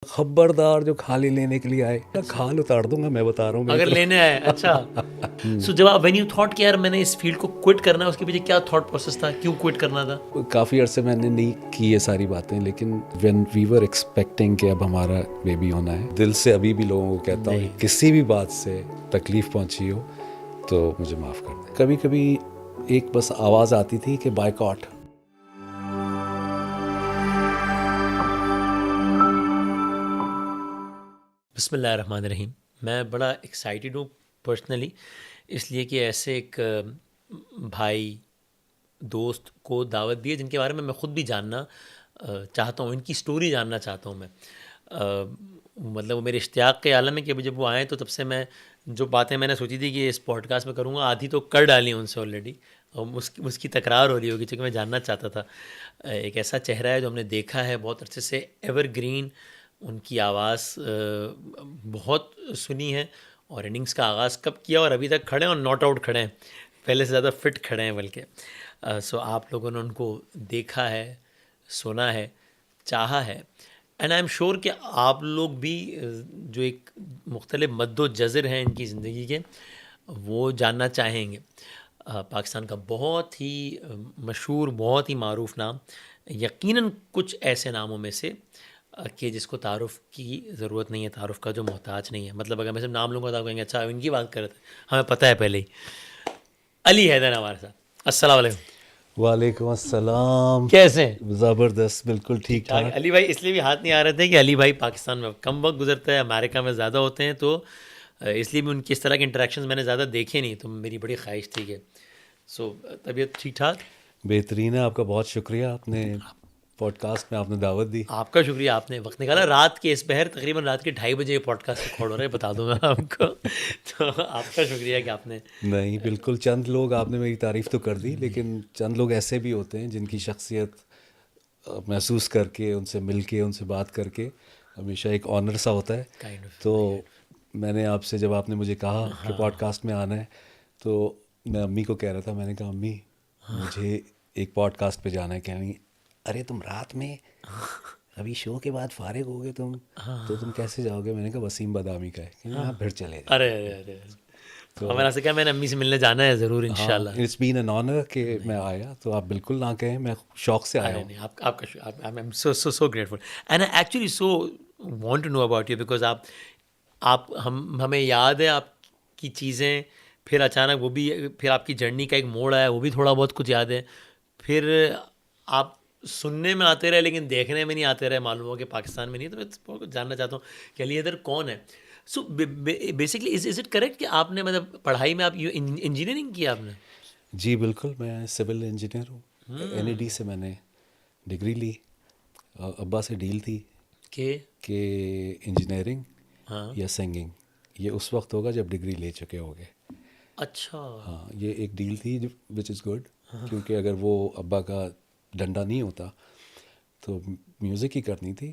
खबरदार जो खाली लेने के लिए आए, मैं खाल उतार दूंगा, मैं बता रहा हूँ अगर लेने आए। अच्छा। सो जब आप व्हेन यू थॉट कि यार मैंने इस फील्ड को क्विट करना है, उसके पीछे क्या थॉट प्रोसेस था, क्यों क्विट करना था? काफ़ी अरसे मैंने नहीं की ये सारी बातें, लेकिन व्हेन वी वर एक्सपेक्टिंग कि अब हमारा बेबी होना है, दिल से अभी भी लोगों को कहता हूँ किसी भी बात से तकलीफ पहुंची हो तो मुझे माफ़ कर दें। कभी कभी एक बस आवाज़ आती थी कि बायकॉट। बिस्मिल्लाहिर्रहमानिर्रहीम। मैं बड़ा एक्साइटेड हूँ पर्सनली, इसलिए कि ऐसे एक भाई दोस्त को दावत दी है जिनके बारे में मैं ख़ुद भी जानना चाहता हूँ, इनकी स्टोरी जानना चाहता हूँ मैं। मतलब वो मेरे इश्तियाक़ के आलम है कि अभी जब वो आए तो तब से मैं जो बातें मैंने सोची थी कि इस पॉडकास्ट में करूँगा, आधी तो कर डाली उनसे ऑलरेडी, और उसकी तकरार हो रही होगी, क्योंकि मैं जानना चाहता था। एक ऐसा चेहरा है जो हमने देखा है बहुत अरसे से, एवरग्रीन, उनकी आवाज़ बहुत सुनी है, और इनिंग्स का आगाज़ कब किया और अभी तक खड़े हैं, और नॉट आउट खड़े हैं, पहले से ज़्यादा फिट खड़े हैं बल्कि। सो आप लोगों ने उनको देखा है, सुना है, चाहा है, एंड आई एम श्योर कि आप लोग भी जो एक मुख्तलिफ मद्दो जज़र हैं इनकी ज़िंदगी के, वो जानना चाहेंगे। पाकिस्तान का बहुत ही मशहूर, बहुत ही मारूफ नाम, यकीनन कुछ ऐसे नामों में से कि जिसको तारुफ़ की ज़रूरत नहीं है, तारुफ़ का जो मोहताज नहीं है। मतलब अगर मैं सिर्फ नाम लूँगा तो आप कहेंगे अच्छा इनकी बात कर रहे थे, हमें पता है पहले ही। अली हैदर हमारे साथ। अस्सलाम वालेकुम। वालेकुम अस्सलाम। कैसे हैं? ज़बरदस्त, बिल्कुल ठीक ठाक। ठाक। अली भाई इसलिए भी हाथ नहीं आ रहे थे कि अली भाई पाकिस्तान में कम वक्त गुजरता है, अमेरिका में ज़्यादा होते हैं, तो इसलिए भी उनकी इस तरह के इंटरेक्शंस मैंने ज़्यादा देखे नहीं, तो मेरी बड़ी ख्वाहिश थी कि तबीयत ठीक ठाक। बेहतरीन है, आपका बहुत शुक्रिया, आपने पॉडकास्ट में आपने दावत दी। आपका शुक्रिया, आपने वक्त निकाला रात के इस पहर, तकरीबन रात के 2:30 बजे पॉडकास्ट रिकॉर्ड हो रहा है, बता दूंगा आपको। तो आपका शुक्रिया कि आपने। नहीं, बिल्कुल, चंद लोग, आपने मेरी तारीफ़ तो कर दी, लेकिन चंद लोग ऐसे भी होते हैं जिनकी शख्सियत महसूस करके, उनसे मिल के, उनसे बात करके हमेशा एक ऑनर सा होता है। Kind of. तो मैंने आपसे, जब आपने मुझे कहा कि पॉडकास्ट में आना है, तो मैं अम्मी को कह रहा था, मैंने कहा अम्मी मुझे एक पॉडकास्ट पे जाना है। कह रही अरे तुम रात में अभी शो के बाद फारिग हो गए तुम, तो तुम कैसे जाओगे? मैंने कहा वसीम बदामी का है। कहने हाँ फिर चले अरे जाते अरे हैं। अरे, तो मैंने आपसे कहा मैंने अम्मी से मिलने जाना है ज़रूर हाँ, इंशाल्लाह। इट्स बीन एन ऑनर कि मैं आया, तो आप बिल्कुल ना कहें, मैं शौक से आया अरे हूँ। नहीं, आपका I am so so so grateful, and I actually so want to know about you, because आप हमें याद है आपकी चीज़ें, फिर अचानक वो भी, फिर आपकी जर्नी का एक मोड़ आया, वो भी थोड़ा बहुत कुछ याद है, फिर आप सुनने में आते रहे लेकिन देखने में नहीं आते रहे, मालूम हो कि पाकिस्तान में नहीं। तो मैं बहुत कुछ जानना चाहता हूँ कि अली हैदर कौन है। So basically is it correct कि आपने, मतलब पढ़ाई में आप इंजीनियरिंग किया आपने? जी बिल्कुल, मैं सिविल इंजीनियर हूँ। एनईडी से मैंने डिग्री ली। अब्बा से डील थी के कि इंजीनियरिंग हाँ। या सिंगिंग, ये उस वक्त होगा जब डिग्री ले चुके होगे। अच्छा। हाँ, ये एक डील थी विच इज़ गुड, क्योंकि अगर वो अब्बा का डंडा नहीं होता तो म्यूज़िक ही करनी थी,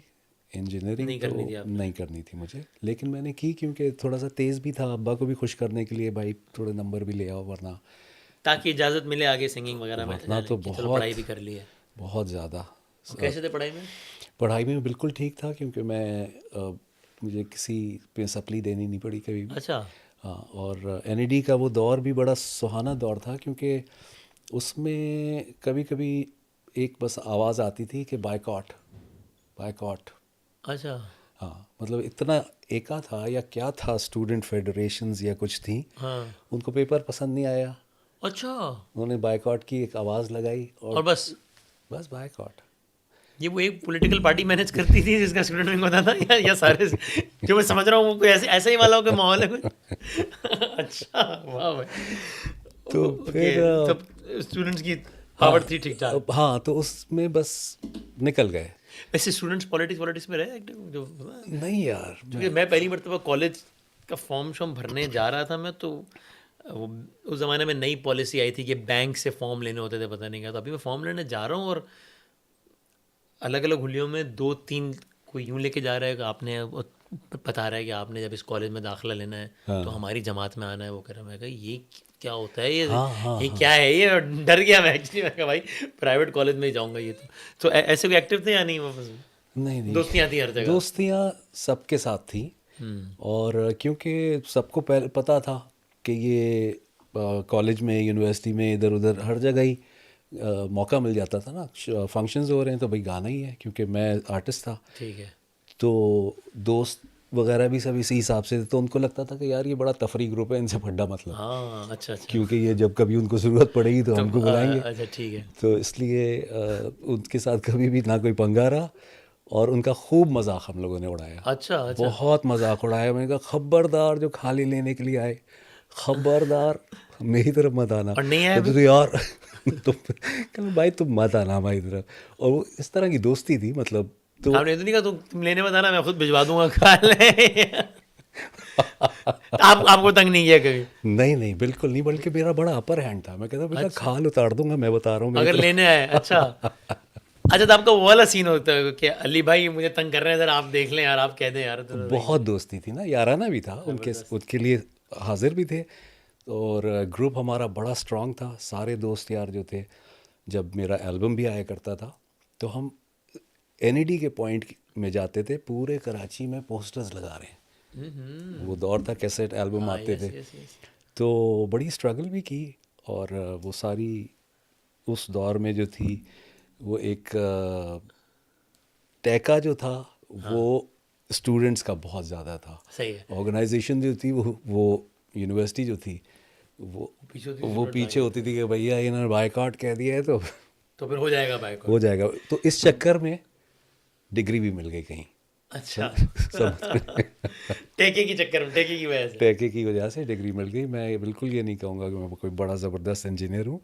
इंजीनियरिंग नहीं तो करनी थी आपने? नहीं करनी थी मुझे। लेकिन मैंने की क्योंकि थोड़ा सा तेज़ भी था, अब्बा को भी खुश करने के लिए, भाई थोड़े नंबर भी ले आओ, वरना ताकि इजाज़त मिले आगे सिंगिंग वगैरह में वरना जाने तो की, चलो बहुत पढ़ाई भी कर ली है। बहुत ज़्यादा। और कैसे थे पढ़ाई में? पढ़ाई में बिल्कुल ठीक था, क्योंकि मुझे किसी पे सप्ली देनी नहीं पड़ी कभी भी। अच्छा। हाँ, और एनईडी का वो दौर भी बड़ा सुहाना दौर था, क्योंकि उसमें कभी कभी एक बस आवाज़ आती थी कि बायकॉट, बायकॉट। अच्छा। हाँ, मतलब इतना एका था या क्या था, स्टूडेंट फेडरेशंस या कुछ थी, हाँ। उनको पेपर पसंद नहीं आया, अच्छा। उन्होंने बायकॉट की एक आवाज़ लगाई, और और बस बस बायकॉट। ये वो एक पॉलिटिकल पार्टी मैनेज करती थी जिसका स्टूडेंट विंग होता था, या सारे जो मैं समझ रहा हूँ वो कोई ऐसे ऐसे ही वाला हो, कोई माहौल है कोई? अच्छा। वाह भाई। तो ओके, फिर तब स्टूडेंट्स की हाँ, पावर थी ठीक ठाक। हाँ, तो उसमें बस निकल गए। वैसे स्टूडेंट्स पॉलिटिक्स पॉलिटिक्स में रहे एक्टिव जो? नहीं यार, क्योंकि मैं पहली मरतबा कॉलेज का फॉर्म शॉर्म भरने जा रहा था मैं, तो वो उस ज़माने में नई पॉलिसी आई थी कि बैंक से फॉर्म लेने होते थे, पता नहीं क्या, तो अभी मैं फॉर्म लेने जा रहा हूँ, और अलग अलग हुलियों में दो तीन कोई यूँ लेके जा रहा है कि आपने बता रहा है कि आपने जब इस कॉलेज में दाखिला लेना है तो हाँ हमारी जमात में आना है, वो कर रहा है। मैं कहा ये क्या होता है, ये हाँ हाँ ये हाँ। क्या है, ये डर गया मैं एक्चुअली। मैं कहा भाई प्राइवेट कॉलेज में ही जाऊँगा ये तो। ऐसे कोई एक्टिव थे या नहीं वापस में? नहीं नहीं, दोस्तियाँ थी हर जगह? दोस्तियाँ सबके साथ थी। और क्योंकि सबको पहले पता था कि ये कॉलेज में, यूनिवर्सिटी में, इधर उधर हर जगह ही मौका मिल जाता था ना, फंक्शंस हो रहे हैं तो भाई गाना ही है, क्योंकि मैं आर्टिस्ट था। ठीक है। तो दोस्त वगैरह भी सब इसी हिसाब से थे, तो उनको लगता था कि यार ये बड़ा तफरी ग्रुप है, इनसे फड्डा मतलब, हाँ, अच्छा अच्छा। क्योंकि ये जब कभी उनको ज़रूरत पड़ेगी तो तो हमको बुलाएंगे। अच्छा ठीक है। तो इसलिए उनके साथ कभी भी ना कोई पंगा रहा, और उनका खूब मजाक हम लोगों ने उड़ाया, अच्छा अच्छा। बहुत मजाक उड़ाया। मैंने कहा खबरदार जो खाली लेने के लिए आए, खबरदार मेरी तरफ मत आना। और नहीं आया कहते फिर? तो यार तुम, कहना भाई तुम मत आना हमारी तरफ। और वो इस तरह की दोस्ती थी मतलब। तो आपने तो नहीं कहा तुम लेने मत आना, मैं खुद भिजवा दूंगा खा ले? आपको तंग नहीं किया कभी? नहीं नहीं, बिल्कुल नहीं, बल्कि मेरा बड़ा अपर हैंड था। मैं कहता बेटा अच्छा, खाल उतार दूंगा, मैं बता रहा हूँ मेरी अगर तरफ। लेने आए? अच्छा। अच्छा, तो आपका वो वाला सीन होता है कि अली भाई मुझे तंग कर रहे हैं, जरा आप देख लें यार, आप कह दें यार, तो वही बहुत दोस्ती थी ना, याराना भी था, उनके जबरदस्त। उनके लिए हाजिर भी थे। और ग्रुप हमारा बड़ा स्ट्रांग था, सारे दोस्त यार जो थे। जब मेरा एल्बम भी आया करता था तो हम एनईडी के पॉइंट में जाते थे, पूरे कराची में पोस्टर्स लगा रहे हैं। वो दौर था कैसेट एल्बम हाँ, आते यस थे। Yes yes. तो बड़ी स्ट्रगल भी की। और वो सारी उस दौर में जो थी, वो एक टेका जो था वो स्टूडेंट्स का बहुत ज़्यादा था। सही है। ऑर्गेनाइजेशन जो थी वो यूनिवर्सिटी जो थी वो पीछे होती वो स्टूडेंट पीछे आगे होती होते, थी कि भैया इन्होंने बायकॉट कह दिया है तो तो फिर हो जाएगा हो बाइकआउट। जाएगा। तो इस चक्कर में डिग्री भी मिल गई कहीं। अच्छा। समझ रहे? टेके के चक्कर में, टेके की वजह से। पैके की वजह से डिग्री मिल गई। मैं बिल्कुल ये नहीं कहूँगा कि मैं कोई बड़ा ज़बरदस्त इंजीनियर हूँ,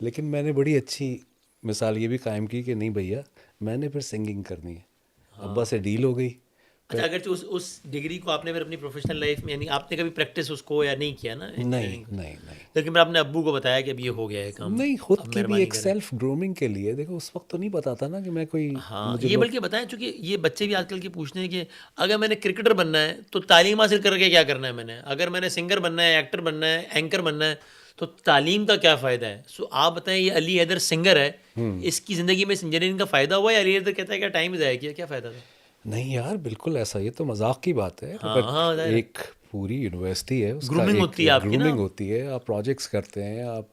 लेकिन मैंने बड़ी अच्छी मिसाल ये भी कायम की कि नहीं भैया मैंने फिर सिंगिंग करनी है। अब्बा से डील हो गई। अच्छा, अगर उस डिग्री को आपने फिर अपनी प्रोफेशनल लाइफ में, यानी आपने कभी प्रैक्टिस उसको या नहीं किया ना नहीं इंजीनियरिंग को? नहीं नहीं लेकिन फिर आपने अब्बू को बताया कि अब ये हो गया है काम, नहीं, खुद अब की भी मेहरबानी एक करें। सेल्फ ग्रूमिंग के लिए। देखो उस वक्त तो नहीं पता था ना कि मैं कोई, हाँ, मुझे ये लोग बल्कि बताएं, चूंकि ये बच्चे भी आजकल के पूछते हैं कि अगर मैंने क्रिकेटर बनना है तो तालीम हासिल करके क्या करना है मैंने, अगर मैंने सिंगर बनना है, एक्टर बनना है, एंकर बनना है, तो तालीम का क्या फ़ायदा है? सो आप बताएं, ये अली हैदर सिंगर है, इसकी ज़िंदगी में इस इंजीनियरिंग का फ़ायदा हुआ, या अली हैदर कहता है क्या टाइम ज़ाया किया, क्या फ़ायदा था? नहीं यार बिल्कुल ऐसा, ये तो मजाक की बात है। हाँ बट हाँ, ज़ाहिर है। एक पूरी यूनिवर्सिटी है, उसका ग्रूमिंग एक होती है आपकी ना। ग्रूमिंग होती है, आप प्रोजेक्ट्स करते हैं, आप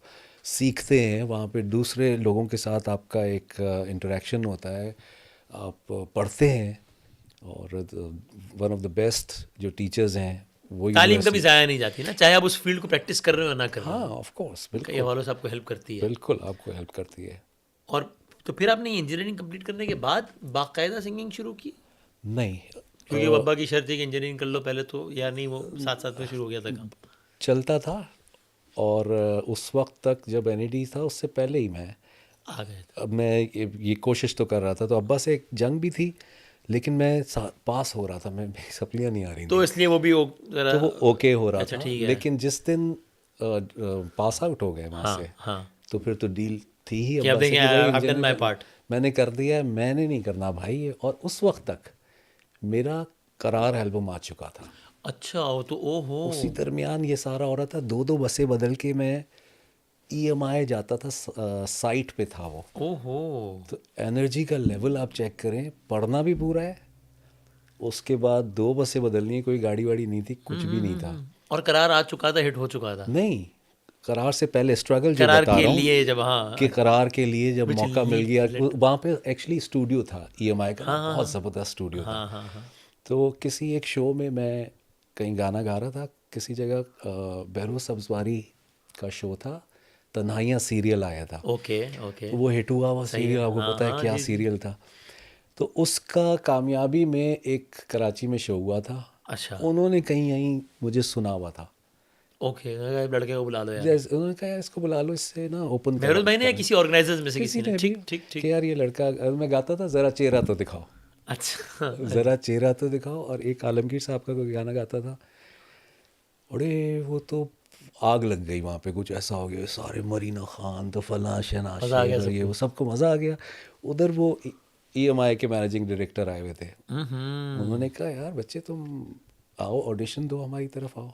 सीखते हैं, वहाँ पे दूसरे लोगों के साथ आपका एक इंटरेक्शन होता है, आप पढ़ते हैं। और वन ऑफ द बेस्ट जो टीचर्स हैं वो तालीम कभी यूनिवर्सिटी। ज़ाया नहीं जाती ना, चाहे आप उस फील्ड को प्रैक्टिस कर रहे हो या ना कर रहे हाँ हो, ऑफ कोर्स, कई बिल्कुल हवालों से आपको हेल्प करती है। बिल्कुल आपको हेल्प करती है। और तो फिर आपने इंजीनियरिंग कंप्लीट करने के बाद बाकायदा सिंगिंग शुरू की? नहीं, क्योंकि बब्बा की शर्त थी कि इंजीनियरिंग कर लो पहले, तो या नहीं, वो साथ साथ में शुरू हो गया था काम? चलता था। और उस वक्त तक जब एनईडी था उससे पहले ही मैं, आ गए थे। अब मैं ये कोशिश तो कर रहा था। तो अब्बा से एक जंग भी थी, लेकिन मैं पास हो रहा था, मैं मेरी सप्लियाँ नहीं आ रही तो थी। इसलिए वो भी ज़रा। तो वो ओके हो रहा अच्छा था, ठीक है। लेकिन जिस दिन पास आउट हो गए वहाँ हाँ से, हाँ। तो फिर तो डील थी ही कि अब अब्बा से देखें, कि भाई I done my engineer part. मैंने कर दिया है, मैंने नहीं करना भाई ये। और उस वक्त तक मेरा करार एल्बम आ चुका था। अच्छा, वो तो ओहो। उसी दरमियान ये सारा हो रहा था, दो दो बसें बदल के मैं ईएमआई जाता था, साइट पे था वो। ओहो। तो एनर्जी का लेवल आप चेक करें, पढ़ना भी पूरा है, उसके बाद दो बसें बदलनी है, कोई गाड़ी वाड़ी नहीं थी, कुछ भी नहीं था। और करार आ चुका था, हिट हो चुका था? नहीं, करार से पहले स्ट्रगल जो करार बता के रहा हूँ, लिए जब, कि हाँ। करार के लिए जब विच मौका मिल लीड गया, लेट। वहाँ पे एक्चुअली स्टूडियो था ईएमआई का ना, हाँ हाँ बहुत ज़बरदस्त स्टूडियो था। हाँ हाँ हाँ। तो किसी एक शो में मैं कहीं गाना गा रहा था किसी जगह, बहरोज सब्जवारी का शो था, तन्हाइयाँ सीरियल आया था। Okay okay. तो वो हिट हुआ, वो सही है। सीरियल आपको हाँ पता है हाँ, क्या जी जी। सीरियल था। तो उसका कामयाबी में एक कराची में शो हुआ था, अच्छा। उन्होंने कहीं यहीं मुझे सुना हुआ था। ओके, लड़के को बुला लो यार। जैसे उन्होंने कहा यार इसको बुला लो, इससे ना ओपन बहरोज भाई ने या करें। किसी ऑर्गेनाइजर्स में से किसी किसी ने? ने भी ठीक ठीक ठीक। कि यार ये लड़का, मैं गाता था ज़रा चेहरा तो दिखाओ, अच्छा। ज़रा चेहरा तो दिखाओ। और एक आलमगीर साहब का कोई गाना गाता था, अरे वो तो आग लग गई वहाँ पे, कुछ ऐसा हो गया, सारे मरीना खान तो फलां शहनाज मज़ा आ गया शेख और ये सबको। वो सबको मज़ा आ गया। उधर वो ईएमआई के मैनेजिंग डायरेक्टर आए हुए थे, हम्म। उन्होंने कहा यार बच्चे तुम आओ ऑडिशन दो, हमारी तरफ आओ।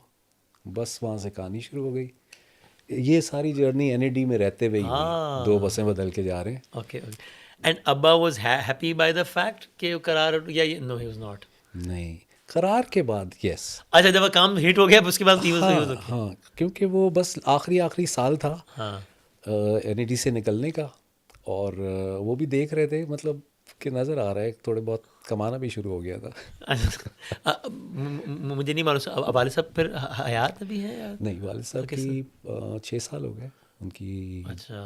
बस वहाँ से कहानी शुरू हो गई। ये सारी जर्नी एनईडी में रहते हुए ही हुई, दो हाँ। बसें बदल के जा रहे हैं। Okay okay. एंड अब्बा was happy by the fact कि वो करार या नो ही वाज नॉट? नहीं, करार के बाद यस। अच्छा, जब वो काम हिट हो गया उसके बाद ही हाँ वाज ओके। हाँ, क्योंकि वो बस आखिरी आखिरी साल था हाँ। एनईडी से निकलने का, और वो भी देख रहे थे, मतलब कि नज़र आ रहा है थोड़े बहुत कमाना भी शुरू हो गया था। मुझे नहीं मालूम अब वाले साहब फिर हयात अभी है या नहीं, वालिद साहब की पाकिस्तान? 6 साल हो गए, उनकी अच्छा,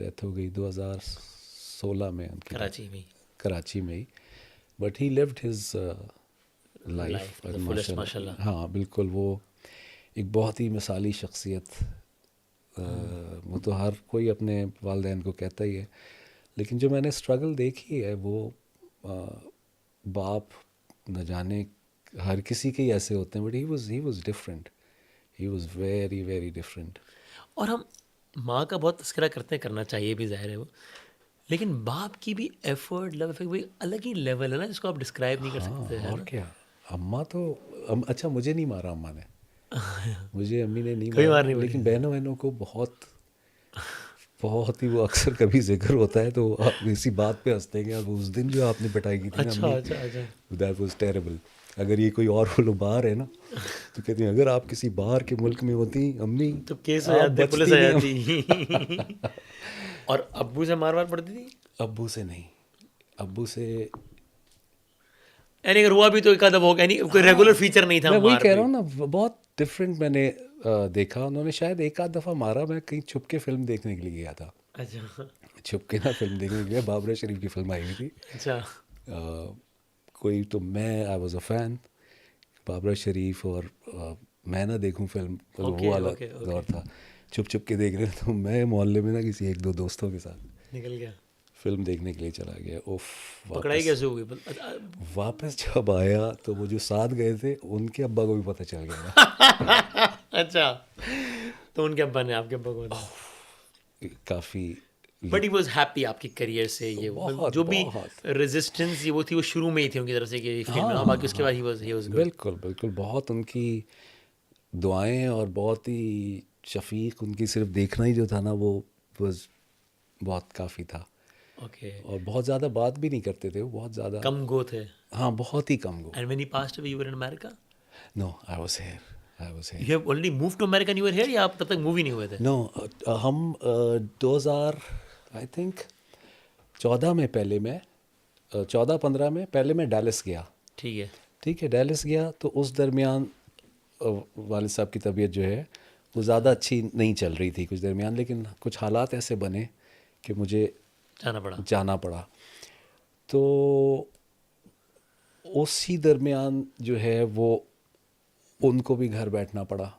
डेथ हो गई 2016 में उनकी डेथ, कराची में कराची में ही। But he lived his life, life और द फुलेस्ट माशाल्लाह, माशाल्लाह। हाँ बिल्कुल, वो एक बहुत ही मिसाली शख्सियत, वो तो हर कोई अपने वालिदैन को कहता ही है, लेकिन जो मैंने स्ट्रगल देखी है वो बाप न जाने, हर किसी के ही ऐसे होते हैं, but he was different, he was very very different. और हम माँ का बहुत तस्करा करते हैं, करना चाहिए भी, ज़ाहिर है वो, लेकिन बाप की भी एफर्ट लव इफेक्ट वही अलग ही लेवल है ना जिसको आप डिस्क्राइब नहीं कर सकते, हाँ है और ना? क्या। अम्मा तो अच्छा, मुझे नहीं मारा अम्मा ने, मुझे अम्मी ने नहीं कई मारा, बार नहीं लेकिन बनी। बहनों बहनों को बहुत बहुत ही, वो अक्सर कभी जिक्र होता है तो आप इसी बात पे हंसते हैं कि अब उस दिन जो आपने पिटाई की थी ना अच्छा अम्मी, अच्छा अच्छा। That was terrible. अगर ये कोई और लोग बाहर है ना, तो कहती हैं अगर आप किसी बाहर के मुल्क में होती अम्मी, तो केस हो आप जाते, पुलिस बचती आ नहीं हम। जाती। और अब्बू से मार वार पड़ती थी? अब्बू से नहीं, अब्बू से, यानी अगर हुआ भी तो एक आधा हो गया, नहीं कोई रेगुलर हाँ फीचर नहीं था मैं वही मार कह रहा हूँ पीट। ना, बहुत डिफरेंट मैंने देखा। उन्होंने शायद एक आध दफ़ा मारा, मैं कहीं छुप के फिल्म देखने के लिए गया था, अच्छा छुप के ना फिल्म देखने के लिए, बाबरा शरीफ की फिल्म आई हुई थी। अच्छा। कोई तो, मैं I was a fan Babra Sharif, और मैं ना देखूं फिल्म, वो ओके वाला ओके ओके। दौर था, छुप छुप के देख रहे थे, तो मैं मोहल्ले में ना किसी एक दो दोस्तों के साथ निकल गया। फिल्म देखने के लिए चला गया। उफ, पकड़ाई वापस कैसे हो गई वापस जब आया तो वो जो साथ गए थे उनके अब्बा को भी पता चल गया था। अच्छा, तो उनके अब्बा ने आपके अब्बा को बताया? काफ़ी, बट ही वॉज हैप्पी आपके करियर से, ये वो बहुत जो भी बहुत, रेजिस्टेंस ये वो थी वो शुरू में ही थी उनकी तरफ से कि फील्ड में, हाँ हाँ, हाँ बाकी उसके बाद हाँ, ही वाज गुड। बिल्कुल बिल्कुल, बहुत उनकी दुआएं, और बहुत ही शफीक, उनकी सिर्फ देखना ही जो था ना, वो बस बहुत काफ़ी था। ओके। और बहुत ज़्यादा बात भी नहीं करते थे वो, बहुत ज़्यादा, कम गो थे। हाँ बहुत ही कम गो। And when he passed away you were in America? No, I was here, I was you here. Have already move to America, you were here, या आप तब तक मूव ही नहीं हुए थे? नो, हम 2000 आई थिंक 14 में, पहले मैं 14-15 में पहले मैं डालस गया। ठीक है। ठीक है, डालस गया तो उस दरमियान वालिद साहब की तबीयत जो है वो ज़्यादा अच्छी नहीं चल रही थी कुछ दरमियान, लेकिन कुछ हालात ऐसे बने कि मुझे जाना पड़ा। जाना पड़ा। तो उसी दरमियान जो है वो उनको भी घर बैठना पड़ा।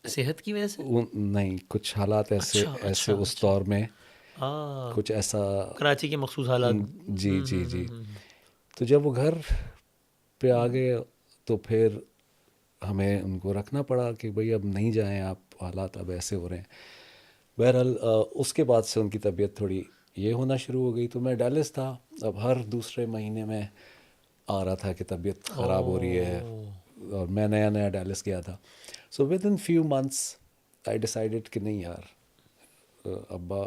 सेहत की वजह से? नहीं, कुछ हालात ऐसे अच्छा ऐसे अच्छा उस अच्छा। दौर में आ, कुछ ऐसा, कराची के मखसूस हालात। जी जी जी। तो जब वो घर पे आ गए तो फिर हमें उनको रखना पड़ा कि भाई अब नहीं जाएं आप, हालात अब ऐसे हो रहे हैं। बहरहाल उसके बाद से उनकी तबीयत थोड़ी ये होना शुरू हो गई, तो मैं डालिस था। अब हर दूसरे महीने में आ रहा था कि तबीयत ओ। ख़राब हो रही है, और मैं नया नया डालिस गया था। So within few months I decided कि नहीं यार, अब्बा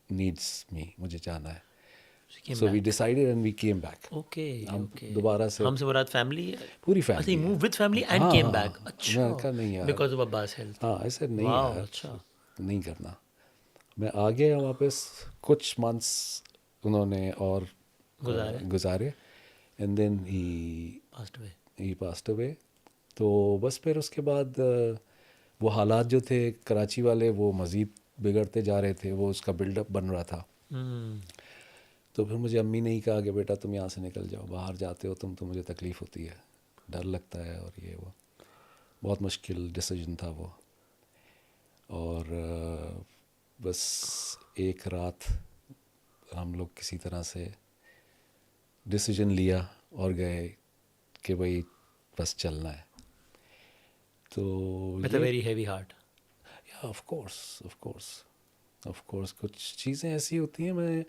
नीड्स मी, मुझे जाना है। Came so we back. Decided and we came back. Okay हम ओके। दोबारा से, हमसे मुराद फैमिली? पूरी अच्छा, you फैमिली है। moved with family and हाँ came हाँ back? हाँ, अच्छा, मैं कहा नहीं यार, because of Abbas health? हाँ ऐसे नहीं वाह, यार, अच्छा। नहीं करना। मैं आ गया वापस, कुछ मंथ्स उन्होंने और गुजारे? गुजारे, and then Passed away? He passed away. तो बस फिर उसके बाद वो हालात जो थे कराची वाले, वो मज़ीद बिगड़ते जा रहे थे, वो उसका बिल्डअप बन रहा था। हम्म। तो फिर मुझे अम्मी ने ही कहा कि बेटा तुम यहाँ से निकल जाओ, बाहर जाते हो तुम तो मुझे तकलीफ़ होती है, डर लगता है, और ये वो बहुत मुश्किल डिसीजन था वो। और बस एक रात हम लोग किसी तरह से डिसीजन लिया और गए कि भाई बस चलना है। तो With a ये, very heavy heart? या of course of course of course, कुछ चीज़ें ऐसी होती हैं। मैं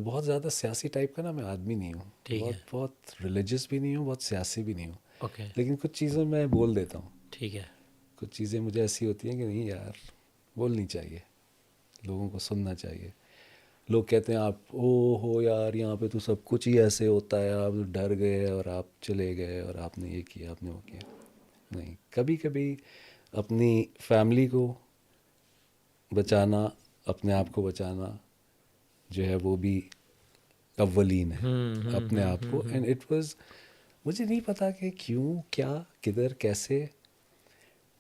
बहुत ज़्यादा सियासी टाइप का ना मैं आदमी नहीं हूँ, ठीक है। बहुत बहुत रिलीजियस भी नहीं हूँ, बहुत सियासी भी नहीं हूँ, ओके। लेकिन कुछ चीज़ें मैं बोल देता हूँ। ठीक है। कुछ चीज़ें मुझे ऐसी होती हैं कि नहीं यार, बोलनी चाहिए, लोगों को सुनना चाहिए, लोग कहते हैं आप ओ हो यार यहाँ पे तो सब कुछ ही ऐसे होता है, आप डर गए और आप चले गए और आपने ये किया आपने वो किया। नहीं, कभी कभी अपनी फैमिली को बचाना, अपने आप को बचाना जो है वो भी अव्वलीन है अपने आप को। एंड इट वाज, मुझे नहीं पता कि क्यों क्या किधर कैसे,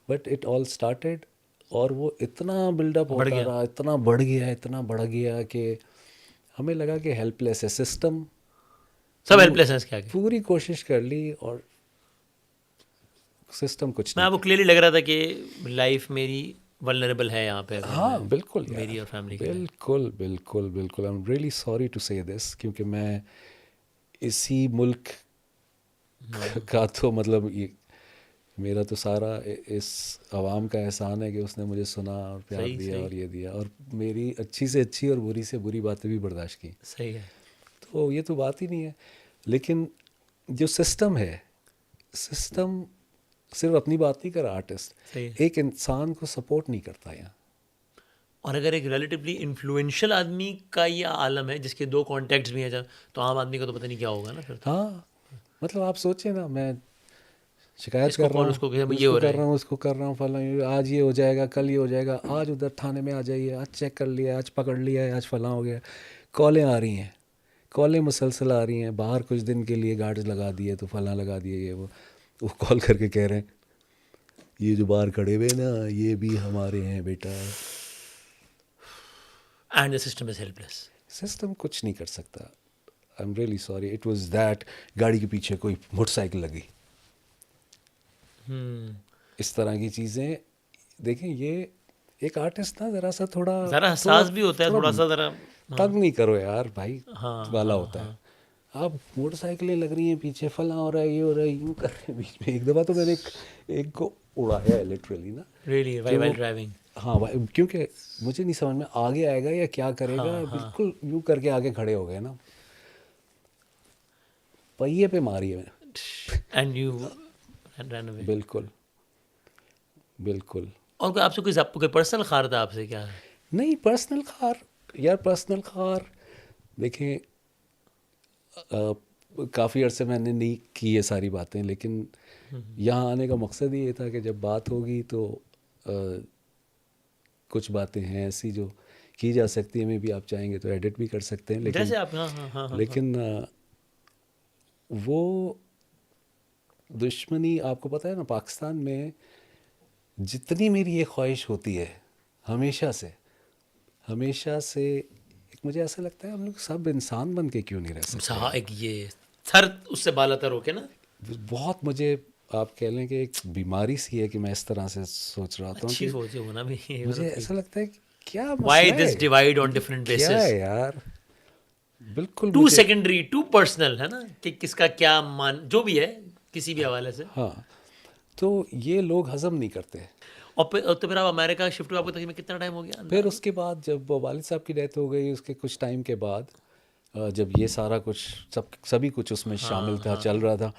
बट इट ऑल स्टार्टेड। और वो इतना बिल्डअप बढ़ होता गया। रहा, इतना बढ़ गया, इतना बढ़ गया कि हमें लगा कि हेल्पलेस है सिस्टम। सब हेल्पलेस हैं इसके आगे। पूरी कोशिश कर ली और सिस्टम कुछ मैं नहीं आपको किया। क्लियरली लग रहा था कि लाइफ मेरी वल्नरेबल है यहाँ पे, अगर मैं हाँ बिल्कुल मेरी यार, और फैमिली के लिए। बिल्कुल बिल्कुल बिल्कुल। I am really sorry to say this, क्योंकि मैं इसी मुल्क का तो मतलब ये मेरा तो सारा इस आवाम का एहसान है कि उसने मुझे सुना और प्यार सही दिया सही और ये दिया और मेरी अच्छी से अच्छी और बुरी से बुरी बातें भी बर्दाश्त की। सही है। तो ये तो बात ही नहीं है। लेकिन जो सिस्टम है, सिस्टम सिर्फ अपनी बात नहीं कर रहा, सही है। आर्टिस्ट एक इंसान को सपोर्ट नहीं करता यहाँ। और अगर एक रिलेटिवली इन्फ्लुएंशियल आदमी का ये आलम है जिसके दो कॉन्टैक्ट्स भी हैं जब, तो आम आदमी को तो पता नहीं क्या होगा ना फिर तो। हाँ, मतलब आप सोचिए ना, मैं शिकायत इसको कर रहा कॉल, हूँ, उसको कहे ये उसको हो रहा कर रहा है। हूँ, उसको कर रहा हूँ, फला आज ये हो जाएगा, कल ये हो जाएगा, आज उधर थाने में आ जाइए, आज चेक कर लिया, आज पकड़ लिया है, आज फला हो गया। कॉलें आ रही हैं, कॉलें मुसलसल आ रही हैं, बाहर कुछ दिन के लिए गार्ड्स लगा दिए तो फला लगा दिए, ये वो कॉल करके कह रहे हैं ये जो बाहर खड़े हुए ना ये भी हमारे हैं बेटा। And the system is helpless. System कुछ नहीं कर सकता। आई am really sorry, it was that गाड़ी के पीछे कोई मोटरसाइकिल लगी, इस तरह की चीज़ें। देखें, ये एक आर्टिस्ट ना ज़रा सा थोड़ा ज़रा थोड़ा हसास भी होता है थोड़ा थोड़ा सा, ज़रा। हाँ तंग नहीं करो यार भाई हाँ वाला हाँ होता है। हाँ। आप मोटरसाइकिलें लग रही हैं पीछे, फला हो रहा है, ये हो रहा है, यूँ कर रहे हैं बीच में। एक दफ़ा तो मैंने एक को उड़ाया है लिटरली ना, रियली कि वाइल वो ड्राइविंग। हाँ क्योंकि मुझे नहीं समझ में आगे आएगा या क्या करेगा, हाँ हाँ। बिल्कुल यूँ करके आगे खड़े हो गए ना, पहिए पे मारी है मैंने। And you run away. बिल्कुल बिल्कुल। और कोई आपसे कोई पर्सनल खार था आपसे क्या? नहीं पर्सनल कार, यार पर्सनल कार देखें, काफ़ी अरसे मैंने नहीं की ये सारी बातें, लेकिन यहाँ आने का मकसद ही ये था कि जब बात होगी तो अ, कुछ बातें हैं ऐसी जो की जा सकती है, में भी आप चाहेंगे तो एडिट भी कर सकते हैं, लेकिन जैसे आप, हाँ हाँ हाँ हाँ हाँ। लेकिन वो दुश्मनी आपको पता है ना, पाकिस्तान में जितनी मेरी ये ख्वाहिश होती है हमेशा से एक, मुझे ऐसा लगता है हम लोग सब इंसान बन के क्यों नहीं रह सकते हाँ, यार। एक ये सर उससे बालातर होके ना। बहुत मुझे आप कह लें कि एक बीमारी सी है कि मैं इस तरह से सोच रहा हूँ अच्छी कि सोच है होना भी, ये मुझे मतलब ऐसा ठीक। लगता है कि क्या वाई मसला है, दिस डिवाइड ऑन ये डिफरेंट क्या बेसिस? है यार, बिल्कुल टू मुझे। सेकेंडरी टू पर्सनल है ना, कि किसका क्या मान जो भी है किसी भी हवाले से। हाँ, तो ये लोग हजम नहीं करते। और तो फिर आप अमेरिका शिफ्ट हुए, आपको तकरीबन कितना टाइम हो गया फिर अंदाज़ा? उसके बाद जब वालिद साहब की डेथ हो गई, उसके कुछ टाइम के बाद जब ये सारा कुछ सभी कुछ उसमें हाँ शामिल था, हाँ चल हाँ। रहा था,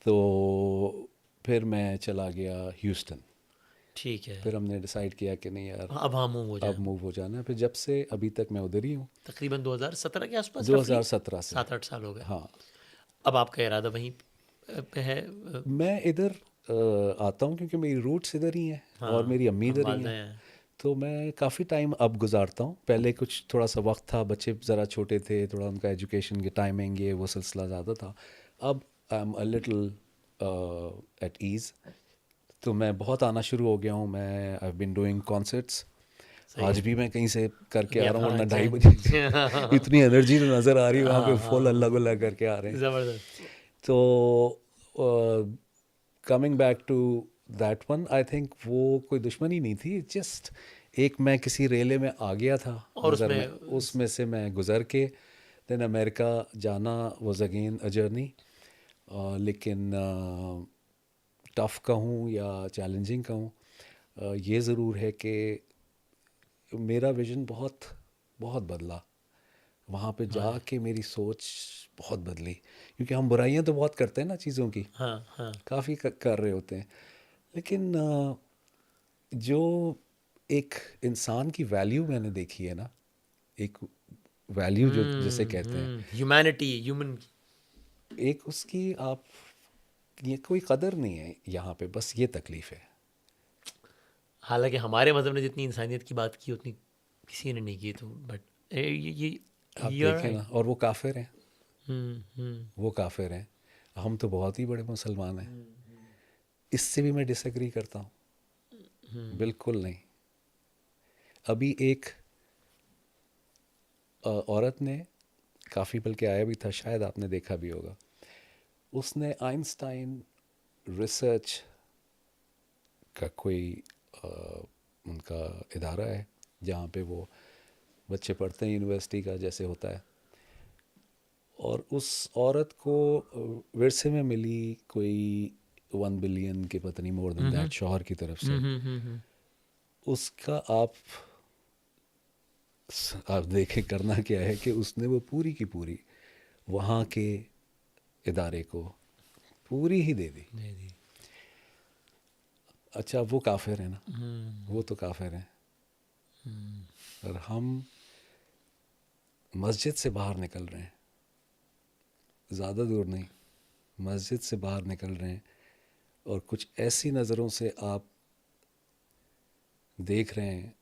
तो फिर मैं चला गया ह्यूस्टन। ठीक है। फिर हमने डिसाइड किया कि नहीं यार, हाँ, अब हम मूव हो अब जाए। मूव हो जाना है। फिर जब से अभी तक मैं उधर ही हूँ, तकरीबन 2017 के आसपास रफली 2017 से। 7-8 साल हो गए। हाँ, अब आपका इरादा वहीं पे है? मैं इधर आता हूँ क्योंकि मेरी रूट्स इधर ही हैं और हाँ, मेरी अम्मी अब इधर ही वालदा हैं। हैं। तो मैं काफ़ी टाइम अब गुजारता हूँ। पहले कुछ थोड़ा सा वक्त था, बच्चे ज़रा छोटे थे, थोड़ा उनका एजुकेशन के टाइमिंग ये वो सिलसिला ज़्यादा था। अब I am a little at ease, तो मैं बहुत आना शुरू हो गया हूँ। मैं I have been doing concerts. सही आज है। भी मैं कहीं से करके अभी आ आप, रहा हूँ, हाँ, वरना एग्जैक्टली। 2:30 बजे इतनी एनर्जी तो नज़र आ रही है वहाँ पे, हाँ हाँ फुल अल्लाह हाँ। गुल्ला करके आ रहे हैं। ज़बरदस्त। तो coming back to that one, I think वो कोई दुश्मनी नहीं थी, जस्ट एक मैं किसी रेले में आ गया था और नज़र में, उसमें उसमें से मैं गुज़र के देन अमेरिका जाना वाज अगेन अ जर्नी। लेकिन टफ़ कहूँ या चैलेंजिंग कहूँ, ये ज़रूर है कि मेरा विज़न बहुत बहुत बदला वहाँ पे जाके, मेरी सोच बहुत बदली, क्योंकि हम बुराइयाँ तो बहुत करते हैं ना चीज़ों की, हाँ हाँ काफ़ी कर रहे होते हैं, लेकिन जो एक इंसान की वैल्यू मैंने देखी है ना, एक वैल्यू जो जिसे कहते हैं, ह्यूमैनिटी, ह्यूमन। एक उसकी आप, ये कोई कदर नहीं है यहाँ पे, बस ये तकलीफ है। हालांकि हमारे मज़हब ने जितनी इंसानियत की बात की उतनी किसी ने नहीं की, तो बट ये आप you are देखें right. ना, और वो काफिर हैं, हम्म। वो काफिर हैं, हम तो बहुत ही बड़े मुसलमान हैं। इससे भी मैं डिसएग्री करता हूँ, बिल्कुल नहीं। अभी एक औरत ने, काफ़ी बल्कि आया भी था, शायद आपने देखा भी होगा, उसने आइंस्टाइन रिसर्च का कोई उनका इदारा है जहाँ पे वो बच्चे पढ़ते हैं, यूनिवर्सिटी का जैसे होता है, और उस औरत को विरसे में मिली कोई 1 बिलियन के, पता नहीं मोर देन दैट, शौहर की तरफ से। उसका आप देखें करना क्या है कि उसने वो पूरी की पूरी वहाँ के इदारे को पूरी ही दे दी। अच्छा, वो काफिर है ना, वो तो काफिर हैं। और हम मस्जिद से बाहर निकल रहे हैं, ज़्यादा दूर नहीं, मस्जिद से बाहर निकल रहे हैं, और कुछ ऐसी नज़रों से आप देख रहे हैं